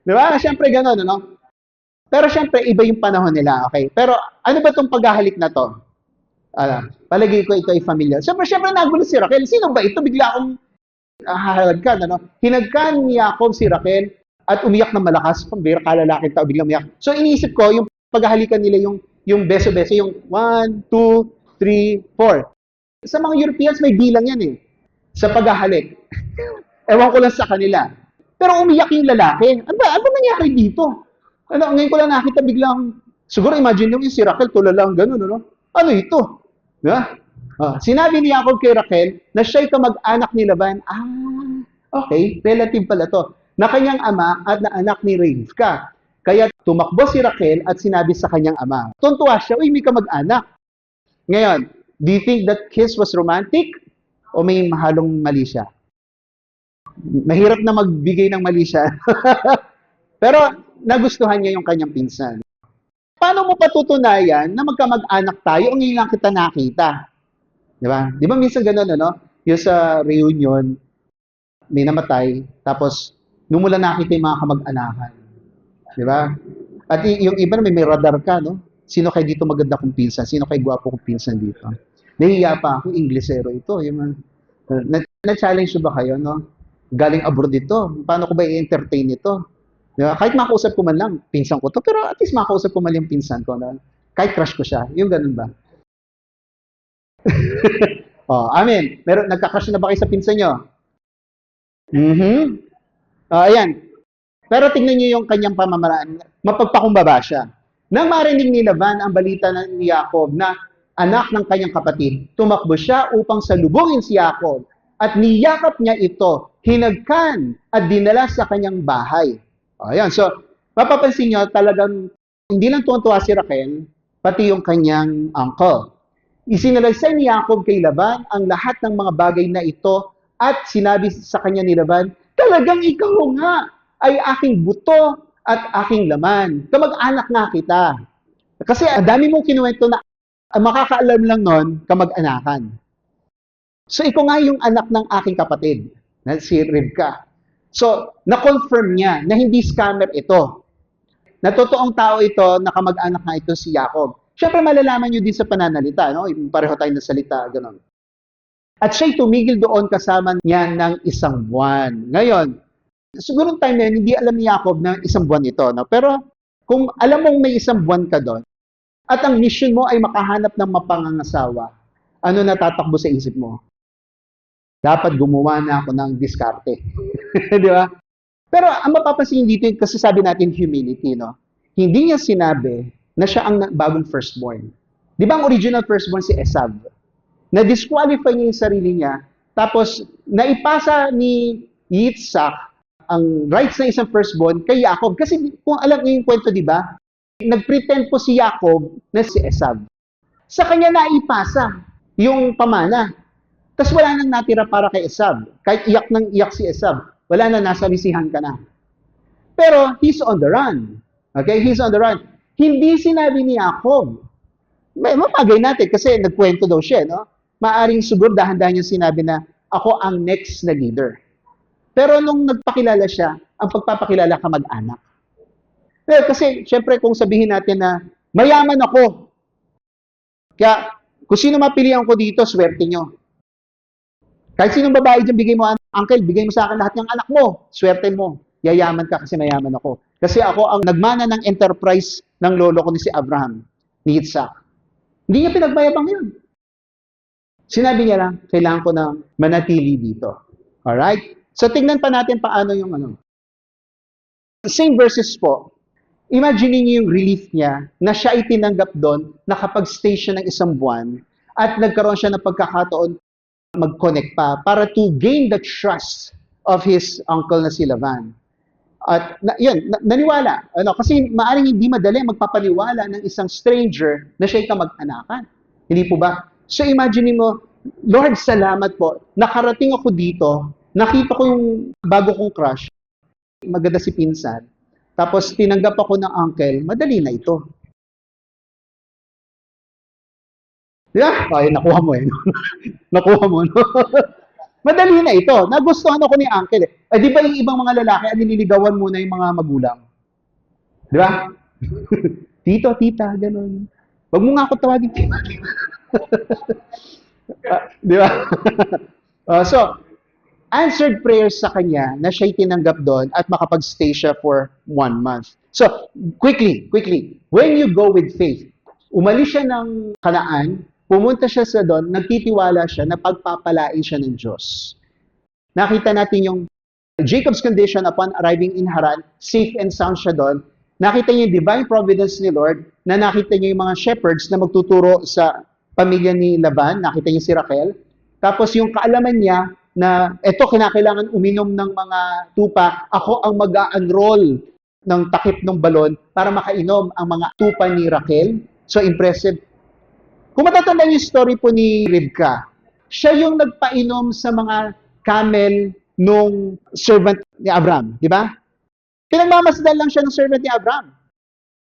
[SPEAKER 1] Di ba? Siyempre, gano'n, ano? Pero siyempre, iba yung panahon nila. Okay? Pero ano ba itong paghahalik na to? Palagay ko ito ay familiar. Siyempre, nagulo si Rachel. Sino ba ito? Bigla akong hahalagkan, ano? Hinagkan ni Jacob si Rachel at umiyak ng malakas. Pambira, kalalaki tao, biglang umiyak. So, iniisip ko, yung paghahalikan nila yung yung beso-beso, yung 1, 2, 3, 4. Sa mga Europeans, may bilang yan eh. Sa paghahalik. Ewan ko lang sa kanila. Pero umiyak yung lalaki. Ano ba nangyari dito? Ngayon ko lang nakita biglang, siguro imagine nyo yung si Raquel, tulala lang ganun, ano? Ano ito? Diba? Sinabi ni Jacob kay Raquel na siya'y kamag-anak ni Laban. Okay, relative pala to. Na kanyang ama at na anak ni Rivka. Kaya tumakbo si Raquel at sinabi sa kanyang ama. Tuntua siya, uy, may kamag-anak. Ngayon, do you think that kiss was romantic? O may mahalong mali siya? Mahirap na magbigay ng mali siya. Pero nagustuhan niya yung kanyang pinsan. Paano mo patutunayan na magkamag-anak tayo o ngayon lang kita nakita? Di ba? Di ba minsan ganun, ano? Yung sa reunion, may namatay, tapos nung mula nakita yung mga kamag-anakan. Di ba? At yung iba na may radar ka, no? Sino kayo dito maganda kong pinsan? Sino kayo gwapo kong pinsan dito? Nahiya pa ako, Inglesero ito. Yung, na-challenge ba kayo, no? Galing abroad ito. Paano ko ba i-entertain ito? Diba? Kahit makausap ko man lang, pinsan ko to, pero at least makausap ko man yung pinsan ko. No? Kahit crush ko siya. Yung ganun ba? Amen. Nagka-crush na ba kayo sa pinsan nyo? Ayan. Pero tingnan niyo yung kanyang pamamaraan. Mapagpakumbaba siya. Nang marinig ni Laban ang balita ni Jacob na anak ng kanyang kapatid, tumakbo siya upang salubungin si Jacob at niyakap niya ito, hinagkan at dinala sa kanyang bahay. Ayan. So, mapapansin niyo talagang hindi lang tuwa si Raquel, pati yung kanyang uncle. Isinalaysay ni Jacob kay Laban ang lahat ng mga bagay na ito at sinabi sa kanya ni Laban, talagang ikaw nga ay aking buto at aking laman. Kamag-anak nga kita. Kasi ang dami mong kinuwento na makakaalam lang nun, kamag-anakan. So, ikaw nga yung anak ng aking kapatid, na si Rivka. So, na-confirm niya na hindi scammer ito. Na totoong tao ito, na kamag-anak nga ito si Jacob. Siyempre, malalaman nyo din sa pananalita, no? Pareho tayo na salita, gano'n. At siya'y tumigil doon kasama niya ng 1 buwan. Ngayon, siguro time na yun, hindi alam ni Jacob na 1 buwan ito, no? Pero, kung alam mong may 1 buwan ka doon, at ang mission mo ay makahanap ng mapangangasawa, ano natatakbo sa isip mo? Dapat gumawa na ako ng diskarte. Di ba? Pero ang mapapansin dito, kasi sabi natin humility, no? Hindi niya sinabi na siya ang bagong firstborn. Di ba ang original firstborn si Esav? Na-disqualify niya yung sarili niya, tapos naipasa ni Yitzhak ang rights na isang firstborn kay Jacob. Kasi kung alam niyo yung kwento, di ba? Nag-pretend po si Jacob na si Esav. Sa kanya naipasa yung pamana. Tapos wala nang natira para kay Esav. Kahit iyak nang iyak si Esav, wala na, nasa lisihan ka na. Pero he's on the run. Okay? He's on the run. Hindi sinabi ni Jacob. Mapagay natin kasi nagkwento daw siya, no? Maaring siguro dahan-dahan niya sinabi na ako ang next na leader. Pero nung nagpakilala siya, ang pagpapakilala ka mag-anak. Kasi syempre kung sabihin natin na mayaman ako, kaya kung sino mapilihan ko dito, swerte nyo. Kahit sinong babae dyan, bigay mo, uncle, bigay mo sa akin lahat ng anak mo. Swerte mo. Yayaman ka kasi mayaman ako. Kasi ako ang nagmana ng enterprise ng lolo ko ni si Abraham, ni Yitzhak. Hindi niya pinagmayabang yun. Sinabi niya lang, kailangan ko na manatili dito. Alright? So, tingnan pa natin paano yung ano. Same verses po. Imagine niyo yung relief niya na siya ay tinanggap doon, nakapag-stay siya ng 1 buwan at nagkaroon siya ng pagkakataon mag-connect pa para to gain the trust of his uncle na si Laban. At yun, naniwala. Kasi maaaring hindi madali magpapaliwala ng isang stranger na siya'y kamag-anakan. Hindi po ba? So imagine mo, Lord, salamat po. Nakarating ako dito, nakita ko yung bago kong crush, maganda si pinsan, tapos tinanggap ako ng uncle, madali na ito. Yeah, ay, nakuha mo eh. Nakuha mo, no? Madali na ito. Nagustuhan ako ni uncle eh. Di ba yung ibang mga lalaki, nililigawan muna yung mga magulang? Di ba? Tito, tita, ganun. Wag mo nga ako tawagin tita. Di ba? So, answered prayers sa kanya na siya'y tinanggap doon at makapag-stay siya for 1 month. So, quickly, when you go with faith, Umalis siya ng Kanaan, pumunta siya sa doon, nagtitiwala siya na pagpapalain siya ng Diyos. Nakita natin yung Jacob's condition upon arriving in Haran, safe and sound siya doon. Nakita niya yung divine providence ni Lord, na nakita niya yung mga shepherds na magtuturo sa pamilya ni Laban, nakita niya si Rachel. Tapos yung kaalaman niya na eto kinakailangan uminom ng mga tupa, ako ang mag-a-enroll ng takip ng balon para makainom ang mga tupa ni Rachel. So impressive. Kung matatandaan yung story po ni Rivka, siya yung nagpainom sa mga camel nung servant ni Abraham, di ba? Pinagmamasdan lang siya ng servant ni Abraham.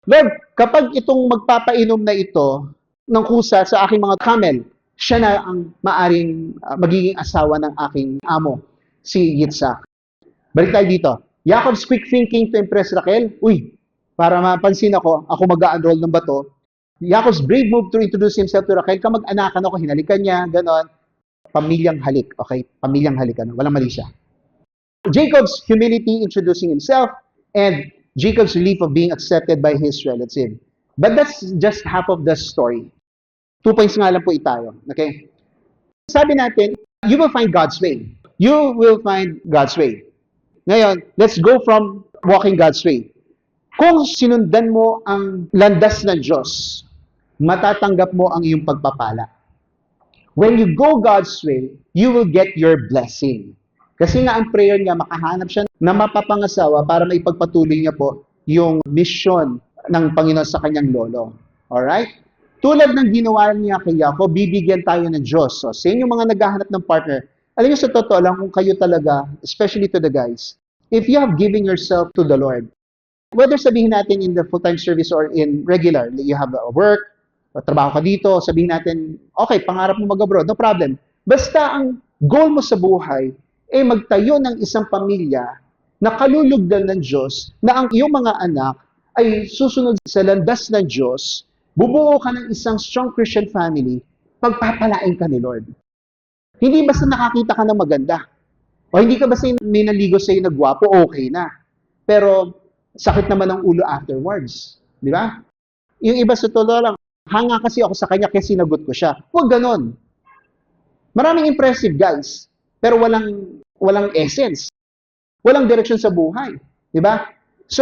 [SPEAKER 1] Lord, kapag itong magpapainom na ito ng kusa sa aking mga camel, siya na ang maaring magiging asawa ng aking amo, si Yitzhak. Balik tayo dito. Jacob's quick thinking to impress Rachel. Uy, para mapansin ako mag-a-enroll ng bato. Jacob's brave move to introduce himself to Rachel. Kamag-anakan ako, hinalikan niya, ganon. Pamilyang halik, okay? Pamilyang halik, ano? Walang mali siya. Jacob's humility introducing himself, and Jacob's relief of being accepted by his relative. But that's just half of the story. 2 points nga lang po itayo. Okay? Sabi natin, you will find God's way. You will find God's way. Ngayon, let's go from walking God's way. Kung sinundan mo ang landas ng Diyos, matatanggap mo ang iyong pagpapala. When you go God's way, you will get your blessing. Kasi nga ang prayer niya, makahanap siya na mapapangasawa para maipagpatuloy niya po yung mission ng Panginoon sa kanyang lolo. Alright? Tulad ng ginawa niya kay Jacob, bibigyan tayo ng Diyos. So, sa inyong mga naghahanap ng partner, alam niyo sa totoo lang, kung kayo talaga, especially to the guys, if you have given yourself to the Lord, whether sabihin natin in the full-time service or in regular, you have a work, o trabaho ka dito, sabihin natin, okay, pangarap mo mag-abroad, no problem. Basta ang goal mo sa buhay, magtayo ng isang pamilya na kalulugdan ng Diyos, na ang iyong mga anak ay susunod sa landas ng Diyos, bubuo ka ng isang strong Christian family, pagpapalain ka ni Lord. Hindi basta nakakita ka ng maganda. O hindi ka basta may naligo sa'yo na gwapo, okay na. Pero sakit naman ang ulo afterwards. Di ba? Yung iba sa totoo lang, hanga kasi ako sa kanya kaya sinagot ko siya. Huwag ganon. Maraming impressive guys, pero walang essence. Walang direksyon sa buhay. Di ba? So,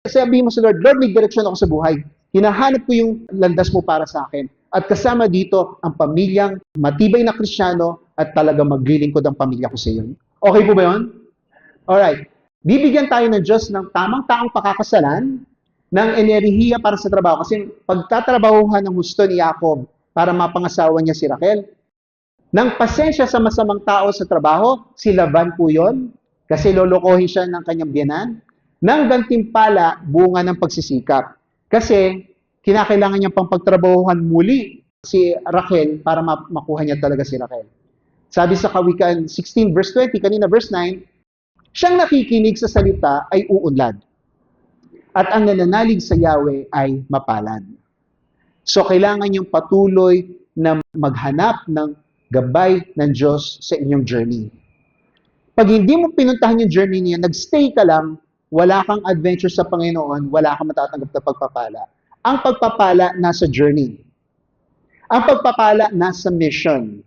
[SPEAKER 1] sabihin mo sa Lord, Lord, may direksyon ako sa buhay. Hinahanap ko yung landas mo para sa akin. At kasama dito ang pamilyang matibay na Kristiyano at talaga maglilingkod ang pamilya ko sa iyo. Okay po ba yun? Alright. Bibigyan tayo ng Diyos ng tamang-taong pakakasalan, ng enerhiya para sa trabaho. Kasi pagtatrabahuhan ng gusto ni Jacob para mapangasawa niya si Rachel, ng pasensya sa masamang tao sa trabaho, si Laban po yun, kasi lolokohin siya ng kanyang biyanan, ng gantimpala, bunga ng pagsisikap. Kasi kinakailangan niyang pang pagtrabahuhan muli si Rachel para makuha niya talaga si Rachel. Sabi sa Kawikaan 16 verse 20, kanina verse 9, siyang nakikinig sa salita ay uunlad. At ang nananalig sa Yahweh ay mapalad. So kailangan niyong patuloy na maghanap ng gabay ng Diyos sa inyong journey. Pag hindi mo pinuntahan yung journey niya, nagstay ka lang, wala kang adventure sa Panginoon, wala kang matatanggap na pagpapala. Ang pagpapala nasa journey. Ang pagpapala nasa mission.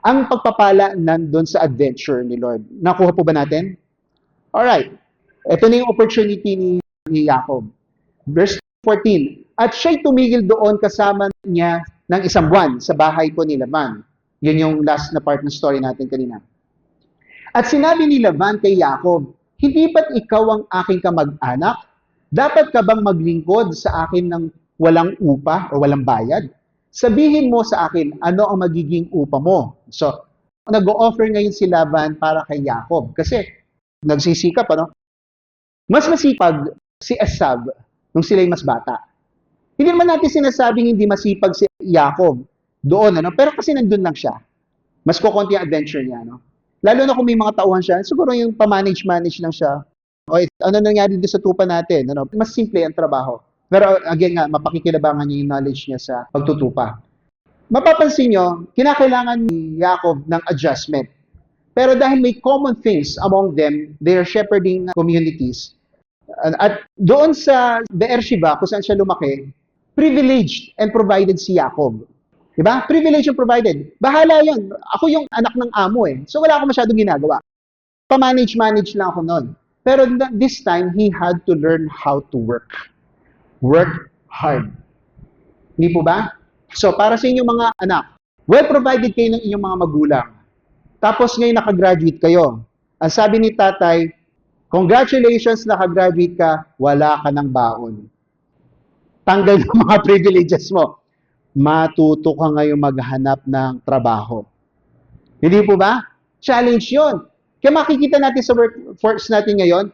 [SPEAKER 1] Ang pagpapala nandun sa adventure ni Lord. Nakuha po ba natin? Alright. Ito na yung opportunity ni Jacob. Verse 14. At siya'y tumigil doon kasama niya ng isang buwan sa bahay po ni Laban. Yun yung last na part ng story natin kanina. At sinabi ni Laban kay Jacob, hindi ba't ikaw ang aking kamag-anak? Dapat ka bang maglingkod sa akin ng walang upa o walang bayad? Sabihin mo sa akin, ano ang magiging upa mo? So, nag-o-offer ngayon si Laban para kay Jacob. Kasi, nagsisikap, ano? Mas masipag si Esau nung sila'y mas bata. Hindi naman natin sinasabing hindi masipag si Jacob doon, ano? Pero kasi nandun lang siya. Mas kukunti ang adventure niya, no? Lalo na kung may mga tauhan siya, siguro yung pa-manage lang siya. O ano nangyari dito sa tupa natin? Ano? Mas simple ang trabaho. Pero again nga, mapakikinabangan niya yung knowledge niya sa pagtutupa. Mapapansin nyo, kinakailangan ni Jacob ng adjustment. Pero dahil may common things among them, they are shepherding communities. At doon sa Beersheba, kung saan siya lumaki, privileged and provided si Jacob. Diba? Privileged and provided. Bahala yun. Ako yung anak ng amo eh. So wala akong masyadong ginagawa. Pa-manage lang ako noon. Pero this time, he had to learn how to work. Work hard. Hindi po ba? So, para sa inyong mga anak, well-provided kayo ng inyong mga magulang. Tapos ngayon nakagraduate kayo. Ang sabi ni tatay, congratulations, nakagraduate ka, wala ka ng baon. Tanggal yung mga privileges mo. Matuto ka ngayon maghanap ng trabaho. Hindi po ba? Challenge yon. Kaya makikita natin sa workforce natin ngayon,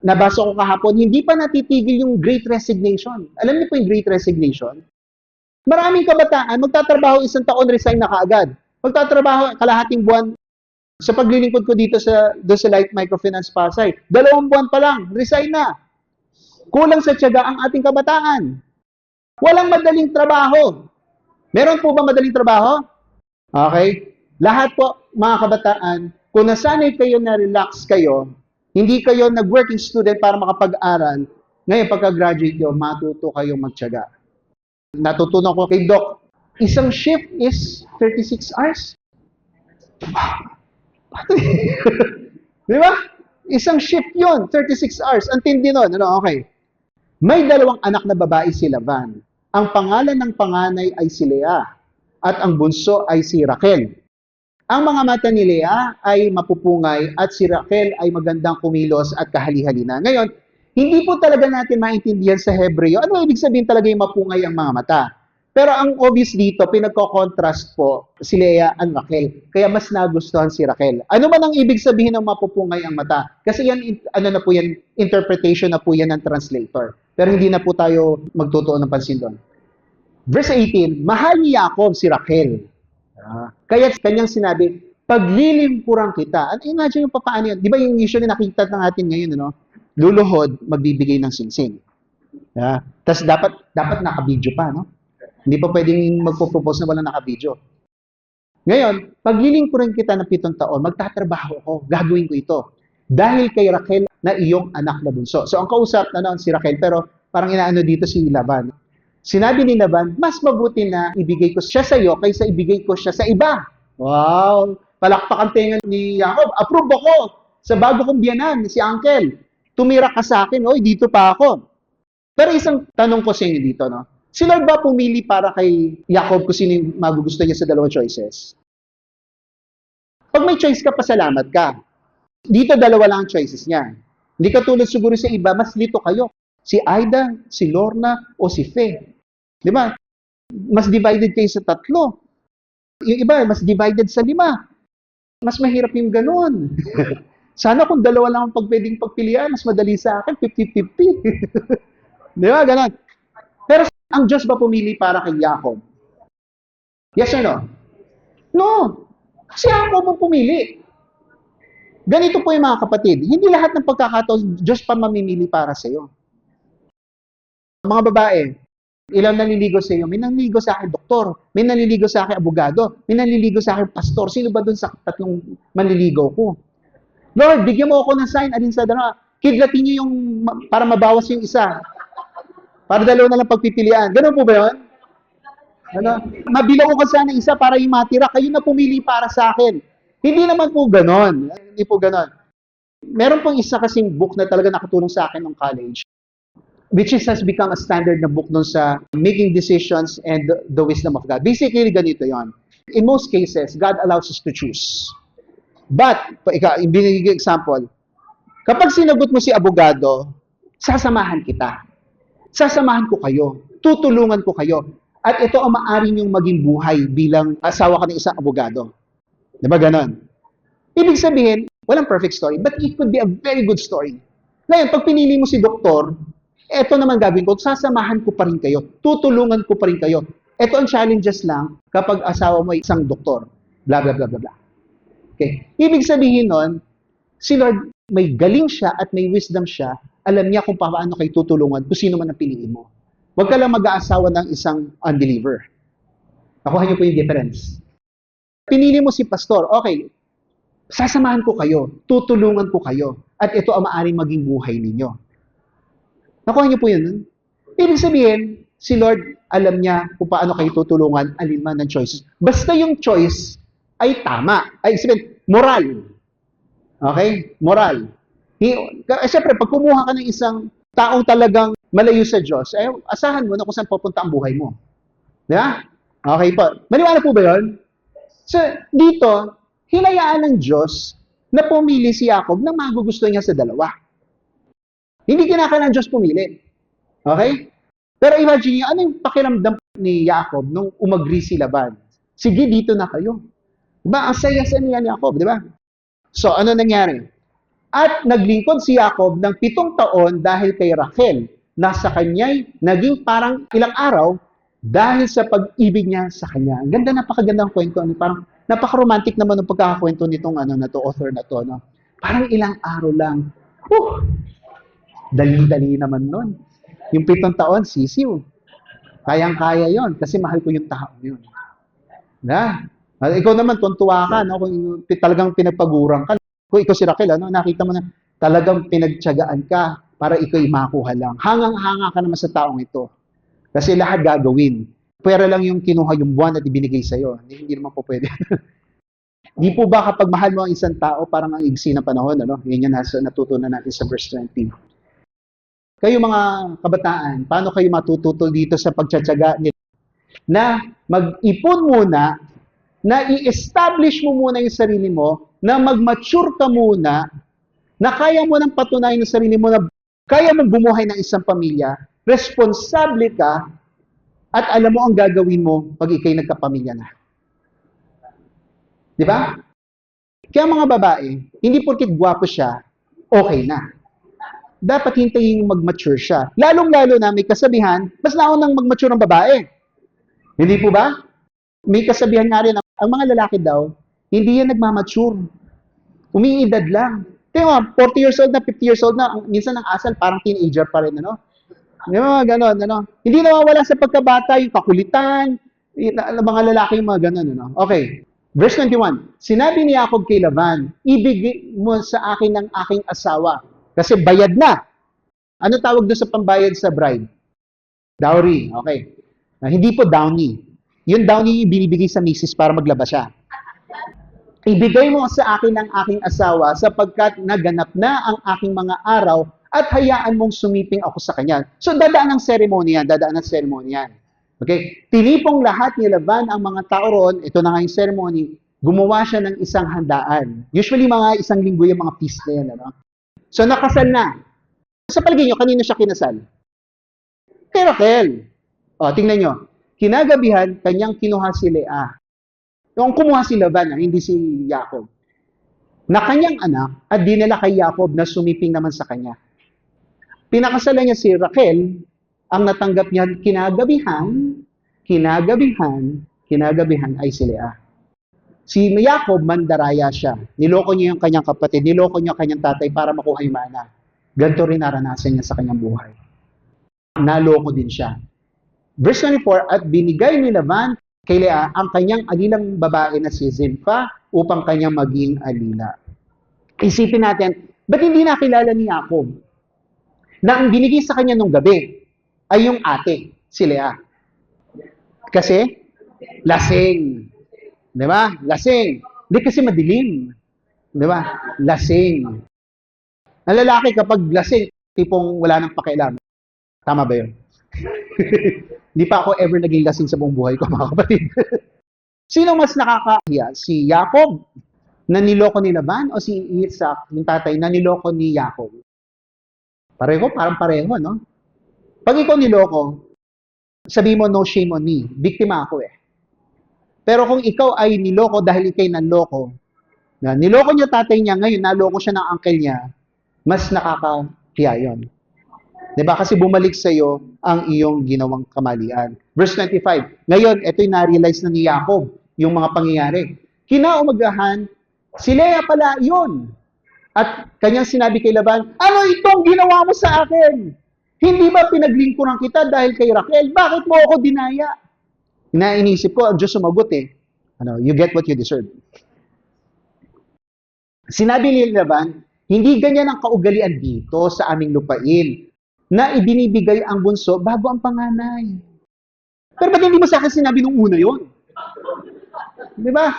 [SPEAKER 1] nabasa ko kahapon, hindi pa natitigil yung Great Resignation. Alam niyo po yung Great Resignation? Maraming kabataan, magtatrabaho 1 taon, resign na kaagad. Magtatrabaho kalahating buwan. Sa paglilingkod ko dito sa Light Microfinance Pasay, 2 buwan pa lang, resign na. Kulang sa tiyaga ang ating kabataan. Walang madaling trabaho. Meron po ba madaling trabaho? Okay. Lahat po, mga kabataan, kung nasanay kayo na relax kayo, hindi kayo nag-working student para makapag-aral, ngayon pagka-graduate nyo, matuto kayong magtiyaga. Natutunan ko kay Doc, isang shift is 36 hours. Di ba? Isang shift yon, 36 hours. Ang tindi nun. Ano? Okay. May 2 anak na babae si Laban. Ang pangalan ng panganay ay si Lea at ang bunso ay si Raquel. Ang mga mata ni Lea ay mapupungay at si Raquel ay magandang kumilos at kahali-halina. Ngayon, hindi po talaga natin maintindihan sa Hebreo ano ibig sabihin talaga yung mapungay ang mga mata. Pero ang obvious dito, pinagko-contrast po si Lea at Raquel. Kaya mas nagustuhan si Raquel. Ano man ang ibig sabihin ng mapupungay ang mata? Kasi yan, ano na po yan, interpretation na po yan ng translator. Pero hindi na po tayo magtutuon ng pansin doon. Verse 18, mahal ni Jacob si Raquel. Kaya kanyang sinabi, paglilingkuran kita. At imagine yung papaano yun. Di ba yung usually nakita natin ngayon, ano? Luluhod, magbibigay ng singsing. Tapos dapat naka-video pa, no? Hindi pa pwedeng magpo-propose na wala naka-video. Ngayon, paglilingkuran kita ng 7 taon, magtatrabaho ako, gagawin ko ito. Dahil kay Raquel na iyong anak na bunso. So, ang kausap na noon si Raquel, pero parang inaano dito si Laban. Sinabi ni Laban, mas mabuti na ibigay ko siya sa iyo kaysa ibigay ko siya sa iba. Wow! Palakpakan tenga ni Jacob. Approve ako sa bago kong biyanan, si Uncle. Tumira ka sa akin, oy, dito pa ako. Pero isang tanong ko sa inyo dito, no? Si Lord ba pumili para kay Jacob kung sino yung magugusto niya sa 2 choices? Pag may choice ka, pasalamat ka. Dito 2 lang ang choices niya. Hindi katulad siguro sa iba, mas lito kayo. Si Aida, si Lorna, o si Fe. Di ba? Mas divided kayo sa 3. Yung iba, mas divided sa 5. Mas mahirap yung ganun. Sana kung 2 lang ang pwedeng pagpilian, mas madali sa akin, 50-50. Di ba? Ganun. Pero ang Diyos ba pumili para kay Jacob? Yes or no? No. Si Jacob ang pumili. Ganito po yung mga kapatid. Hindi lahat ng pagkakataon, Diyos pa mamimili para sa iyo. Mga babae, ilang naliligo sa iyo? May naliligo sa akin, doktor. May naliligo sa akin, abogado. May naliligo sa akin, pastor. Sino ba dun sa 3 manliligaw ko? Lord, bigyan mo ako ng sign. Alin sa dalawa? Kidlatin niyo yung, para mabawas yung isa. Para 2 na lang pagpipilian. Ganun po ba yun? Ano? Mabilang ko sana isa para yung matira. Kayo na pumili para sa akin. Hindi naman po ganon. Hindi po ganon. Meron pong isa kasing book na talaga nakatulong sa akin nung college, which has become a standard na book dun sa making decisions and the wisdom of God. Basically, ganito yon. In most cases, God allows us to choose. But, binigay example, kapag sinagot mo si abogado, sasamahan kita. Sasamahan ko kayo. Tutulungan ko kayo. At ito ang maaari niyong maging buhay bilang asawa ka ng isang abogado. Diba ganon? Ibig sabihin, walang perfect story, but it could be a very good story. Ngayon, pag pinili mo si doktor, eto naman gagawin ko, sasamahan ko pa rin kayo, tutulungan ko pa rin kayo. Ito ang challenges lang kapag asawa mo ay isang doktor. Blah, blah, blah, blah, blah. Okay. Ibig sabihin nun, si Lord, may galing siya at may wisdom siya, alam niya kung paano kayo tutulungan kung sino man ang piliin mo. Huwag ka lang mag-aasawa ng isang unbeliever. Nakuha niyo po yung difference. Pinili mo si pastor, okay, sasamahan ko kayo, tutulungan ko kayo, at ito ang maaaring maging buhay ninyo. Nakuha niyo po yun? Ibig sabihin, si Lord, alam niya kung paano kayo tutulungan, alin man ng choices. Basta yung choice ay tama. Ay, sabihin, moral. Okay? Moral. Siyempre, pag kumuha ka ng isang taong talagang malayo sa Diyos, eh, asahan mo na kung saan pupunta ang buhay mo. Di ba? Okay po. Maniwala po ba yun? So, dito, hinayaan ng Diyos na pumili si Jacob ng magugusto niya sa dalawa. Hindi kinakailangan ng Diyos pumili. Okay? Pero imagine niyo, ano yung pakiramdam ni Jacob nung umagri si Laban? Sige, dito na kayo. Diba? Ang saya-saya niya ni Jacob, di ba? So, ano nangyari? At naglingkod si Jacob ng 7 taon dahil kay Rachel, na sa kanya'y naging parang ilang araw dahil sa pag-ibig niya sa kanya. Ang ganda, napakaganda ng kwento. Parang napaka-romantic naman ng pagkakakwento nitong author na to. No? Parang ilang araw lang. Dali-dali naman nun. Yung 7 taon, sisiw. Kayang-kaya yon kasi mahal ko yung tao yun. Na? Ikaw naman, tuntua ka, no? Kung talagang pinagpagurang ka. Kung ikaw si Raquel, nakita mo na talagang pinagtiyagaan ka para ikaw makuha lang. Hangang-hanga ka naman sa taong ito. Kasi lahat gagawin. Pwera lang yung kinuha yung buwan at ibinigay sa'yo. Hindi naman po pwede. Di po ba kapag mahal mo ang isang tao, parang ang igsi ng panahon, Yan yung natutunan natin sa verse 20. Kayo mga kabataan, paano kayo matututol dito sa pagtsatsaga nila? Na mag-ipon muna, na i-establish mo muna yung sarili mo, na mag-mature ka muna, na kaya mo nang patunayan ng sarili mo na kaya mong bumuhay ng isang pamilya, responsable ka, at alam mo ang gagawin mo pag ikay nagkapamilya na. Di ba? Kaya mga babae, hindi porkit gwapo siya, okay na. Dapat hintayin yung mag-mature siya. Lalong-lalo na may kasabihan, mas naunang mag-mature ang babae. Hindi po ba? May kasabihan nga rin, ang mga lalaki daw, hindi yan nagmamature. Umiidad lang. Tingnan mo, 40 years old na, 50 years old na, minsan ang asal parang teenager pa rin, Yung mga ganon, Hindi nawawala sa pagkabata yung kakulitan, yung mga lalaki yung mga ganon, Okay. Verse 21, sinabi ni Jacob kay Laban, ibigay mo sa akin ng aking asawa. Kasi bayad na. Ano tawag doon sa pambayad sa bride? Dowry. Okay. Hindi po downy. Yung downy yung binibigay sa misis para maglaba siya. Ibigay mo sa akin ang aking asawa sapagkat naganap na ang aking mga araw at hayaan mong sumiping ako sa kanya. So, dadaan ng ceremony yan. Okay? Tinipong lahat ni Laban ang mga tao roon, ito na nga yung ceremony, gumawa siya ng isang handaan. Usually, mga isang linggo yung mga feast na yan, So, nakasal na. Sa palagay nyo, kanino siya kinasal? Kay Rachel. O, tingnan nyo. Kinagabihan, kanyang kinuha si Leah. Yung kumuha si Laban, hindi si Jacob. Na kanyang anak at dinala kay Jacob na sumiping naman sa kanya. Pinakasalan niya si Rachel, ang natanggap niya kinagabihan ay si Leah. Si Jacob, mandaraya siya. Niloko niya yung kanyang kapatid, niloko niya yung kanyang tatay para makuha yung mana. Ganito rin naranasan niya sa kanyang buhay. Naloko din siya. Verse 24, at binigay ni Laban kay Leah ang kanyang alilang babae na si Zilpah upang kanyang maging alila. Isipin natin, ba't hindi nakilala ni Jacob na ang binigay sa kanya nung gabi ay yung ate, si Leah? Kasi, lasing. Di ba? Lasing. Hindi kasi madilim. Di ba? Lasing. Ang lalaki kapag lasing, tipong wala nang pakialam. Tama ba yun? Hindi pa ako ever naging lasing sa buong buhay ko, mga kapatid. Sino mas nakakahiya? Si Jacob na niloko ni Laban o si Isaac, yung tatay, na niloko ni Jacob? Pareho, parang pareho, Pag ikaw niloko, sabi mo, no shame on me. Biktima ako eh. Pero kung ikaw ay niloko dahil ikay nanloko, na niloko niya tatay niya, ngayon naloko siya ng uncle niya, mas nakakahiya yun. Diba? Kasi bumalik sa iyo ang iyong ginawang kamalian. Verse 25. Ngayon, ito yung na-realize na ni Jacob, yung mga pangyayari. Kinaumagahan, si Leah pala yun. At kanyang sinabi kay Laban, ano itong ginawa mo sa akin? Hindi ba pinaglingkuran kita dahil kay Rachel? Bakit mo ako dinaya? Inainisip ko, ang Diyos sumagot eh. You get what you deserve. Sinabi ni Laban, hindi ganyan ang kaugalian dito sa aming lupain, na ibinibigay ang bunso bago ang panganay. Pero ba't hindi mo sa akin sinabi nung una yon? Di ba?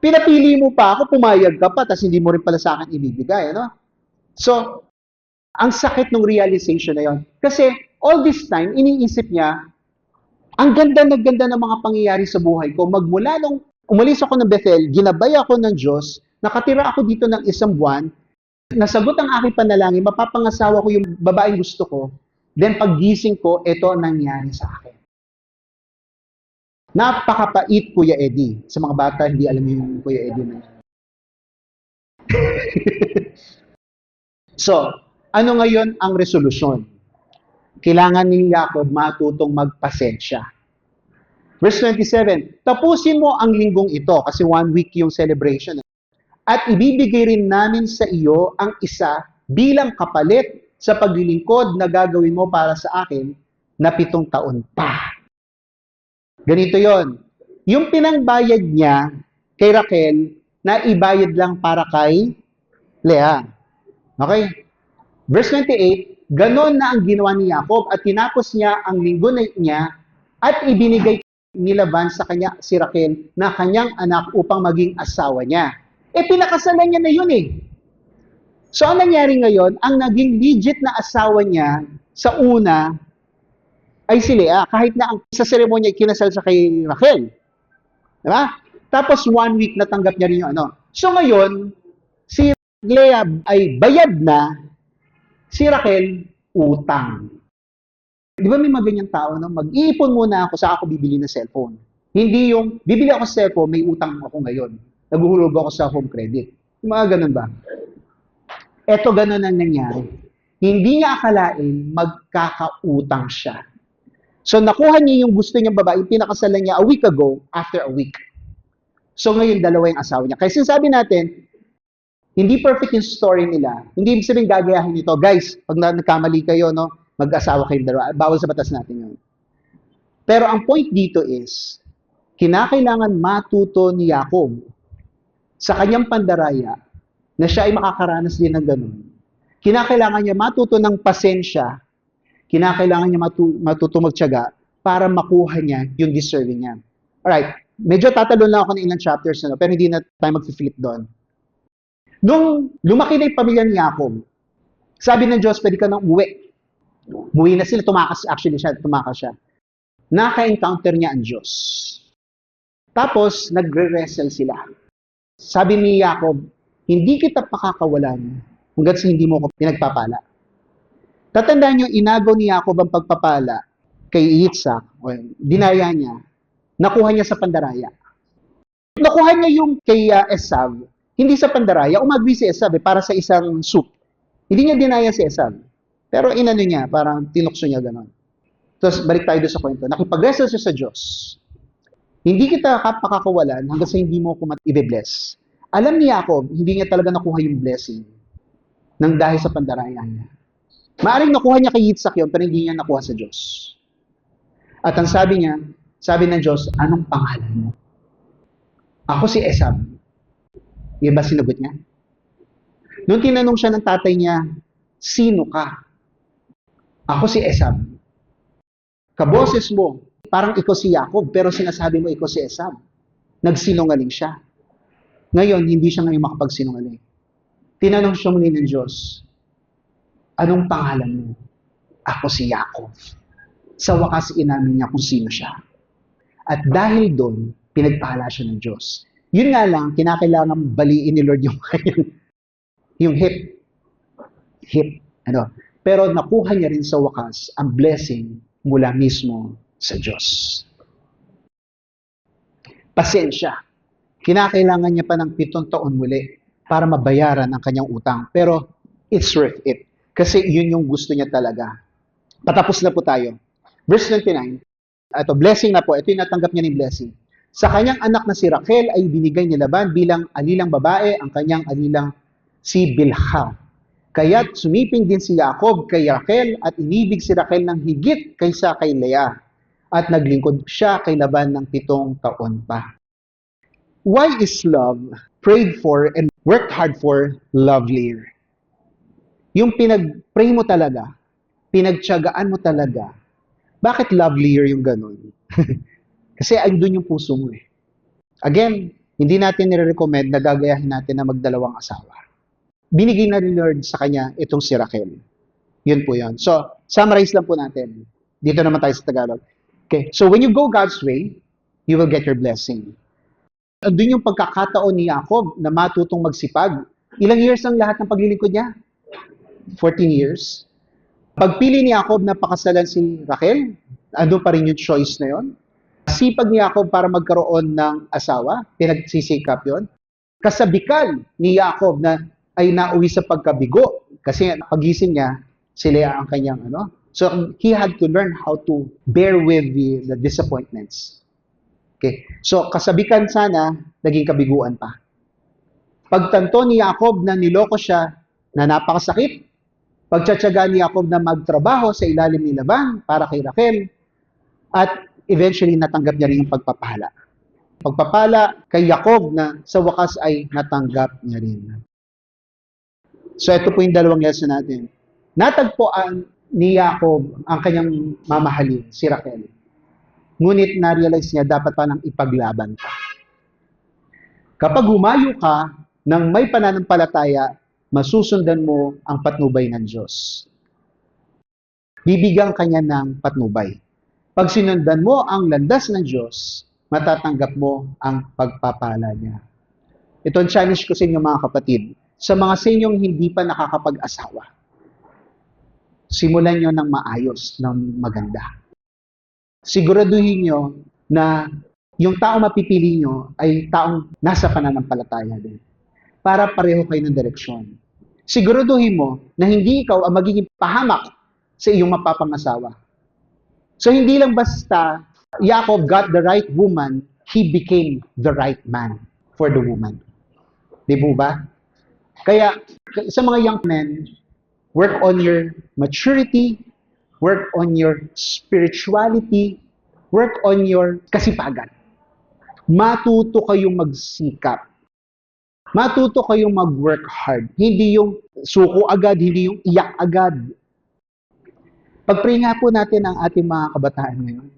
[SPEAKER 1] Pinapili mo pa ako, pumayag ka pa, tapos hindi mo rin pala sa akin ibibigay, ano? So, ang sakit ng realization na yon. Kasi, all this time, iniisip niya, ang ganda ng mga pangyayari sa buhay ko. Magmula nung umalis ako ng Bethel, ginabay ako ng Diyos, nakatira ako dito ng 1 buwan, nasagot ang aking panalangin, mapapangasawa ko yung babaeng gusto ko, then paggising ko, ito ang nangyari sa akin. Napakapait, Kuya Eddie. Sa mga bata, hindi alam yung Kuya Eddie na. So, ano ngayon ang resolusyon? Kailangan ni Jacob matutong magpasensya. Verse 27, tapusin mo ang linggong ito, kasi 1 week yung celebration. At ibibigay rin namin sa iyo ang isa bilang kapalit sa paglilingkod na gagawin mo para sa akin na 7 taon pa. Ganito yon. Yung pinangbayad niya kay Raquel na ibayad lang para kay Leah. Okay? Verse 28, ganon na ang ginawa ni Jacob at tinapos niya ang linggo niya at ibinigay ni Laban sa kanya si Raquel na kanyang anak upang maging asawa niya. Pinakasalan niya na yun eh. So, ang nangyari ngayon, ang naging legit na asawa niya sa una ay si Leah, kahit na ang sa seremonya kinasal sa kay Raquel. Diba? Tapos 1 week natanggap niya rin yung ano. So ngayon, si Leah ay bayad na, si Raquel utang. Di ba may mga ganyan tao, no? Mag-iipon muna ako sa ako bibili ng cellphone. Hindi yung, bibili ako sa cellphone, may utang ako ngayon. Naguhulog ako sa home credit. Yung mga ganun ba? Eto ganun ang nangyari. Hindi niya akalain magkakautang siya. So, nakuha niya yung gusto niyang babae, pinakasalan niya a week ago, after a week. So, ngayon, dalawa yung asawa niya. Kaya sinasabi natin, hindi perfect yung story nila. Hindi ibig sabihin gagayahin ito. Guys, pag nagkamali kayo, no, mag-asawa kayong dalawa. Bawal sa batas natin yun. Pero ang point dito is, kinakailangan matuto ni Jacob sa kanyang pandaraya na siya ay makakaranas din ng ganun. Kinakailangan niya matuto ng pasensya, kinakailangan niya matuto magtiyaga para makuha niya yung deserving niya. Alright, medyo tatalon lang ako ng ilang chapters, no, pero hindi na tayo mag-flip doon. Nung lumaki na yung pamilya ni Jacob, sabi ng Diyos, pwede ka nang umuwi. Umuwi na sila, tumakas siya. Naka-encounter niya ang Diyos. Tapos, nagre-wrestle sila. Sabi ni Jacob, hindi kita pakakawalan hanggat sa hindi mo ko pinagpapala. Tatandaan niyo, inagaw ni Jacob ang pagpapala kay Isaac, dinaya niya, nakuha niya sa pandaraya. Nakuha niya yung kay Esav, hindi sa pandaraya, umagwi si Esav para sa isang soup. Hindi niya dinaya si Esav. Pero inano niya, parang tinukso niya gano'n. Tapos balik tayo doon sa kwento. Nakipag-wrestle siya sa Diyos. Hindi kita pakakawalan hanggang sa hindi mo ko i-bless. Alam ni Jacob, hindi niya talaga nakuha yung blessing nang dahil sa pandaraya niya. Maaring nakuha niya kay Yitzhak yun, pero hindi niya nakuha sa Diyos. At ang sabi niya, sabi ng Diyos, anong pangalan mo? Ako si Esab. Yan ba sinagot niya? Nung tinanong siya ng tatay niya, sino ka? Ako si Esab. Kaboses mo, parang ikaw si Jacob, pero sinasabi mo ikaw si Esab. Nagsinungaling siya. Ngayon, hindi siya ngayon makapagsinungaling. Tinanong siya muli ng Diyos, anong pangalan mo? Ako si Jacob. Sa wakas, inamin niya kung sino siya. At dahil doon, pinagpala siya ng Diyos. Yun nga lang, kinakailangan baliin ni Lord yung yung hip. Ano? Pero nakuha niya rin sa wakas ang blessing mula mismo sa Diyos. Pasensya. Kinakailangan niya pa ng 7 taon muli para mabayaran ang kanyang utang. Pero it's worth it. Kasi yun yung gusto niya talaga. Patapos na po tayo. Verse 29. Ito, blessing na po. Ito yung natanggap niya ng blessing. Sa kanyang anak na si Raquel ay binigay ni Laban bilang alilang babae ang kanyang alilang si Bilha. Kaya't sumiping din si Jacob kay Raquel at inibig si Raquel ng higit kaysa kay Leah. At naglingkod siya kay Laban ng 7 taon pa. Why is love prayed for and worked hard for lovelier? Yung pinag-pray mo talaga, pinagtiyagaan mo talaga, Bakit lovelier yung ganun? Kasi andun yung puso mo eh. Again, hindi natin nire-recommend na gagayahin natin na magdalawang asawa. Binigay na ni Lord sa kanya itong si Raquel. Yun po yun. So, summarize lang po natin. Dito naman tayo sa Tagalog. Okay, so when you go God's way, you will get your blessing. Andun yung pagkakataon ni Jacob na matutong magsipag. Ilang years ang lahat ng paglilingkod niya? 14 years. Pagpili ni Jacob na pakasalan si Raquel, andun pa rin yung choice na yon. Sipag ni Jacob para magkaroon ng asawa, pinagsisikap yon. Kasabikal ni Jacob na ay nauwi sa pagkabigo kasi pagising niya, si Leah ang kanyang ano. So he had to learn how to bear with the disappointments. Okay. So kasabikan sana, naging kabiguan pa. Pagtanto ni Jacob na niloko siya, na napakasakit, pagtsatsaga ni Jacob na magtrabaho sa ilalim ni Laban para kay Raquel, at eventually natanggap niya rin yung pagpapala. Pagpapala kay Jacob na sa wakas ay natanggap niya rin. So ito po yung dalawang lesson natin. Natagpuan ni Jacob ang kanyang mamahalin, si Raquel. Ngunit na-realize niya dapat pa nang ipaglaban pa. Kapag humayo ka ng may pananampalataya, masusundan mo ang patnubay ng Diyos. Bibigyan kanya ng patnubay. Pag sinundan mo ang landas ng Diyos, matatanggap mo ang pagpapala niya. Ito ang challenge ko sa inyo mga kapatid. Sa mga sa inyong hindi pa nakakapag-asawa, simulan nyo ng maayos, ng maganda. Siguraduhin nyo na yung tao mapipili nyo ay taong nasa pananampalataya din. Para pareho kayo ng direksyon. Siguraduhin mo na hindi ikaw ang magiging pahamak sa iyong mapapangasawa. So hindi lang basta Jacob got the right woman, he became the right man for the woman. Di po ba? Kaya sa mga young men, work on your maturity, work on your spirituality, work on your kasipagan. Matuto kayong magsikap. Matuto kayong mag-work hard. Hindi yung suko agad, hindi yung iyak agad. Pag-pray nga po natin ang ating mga kabataan ngayon.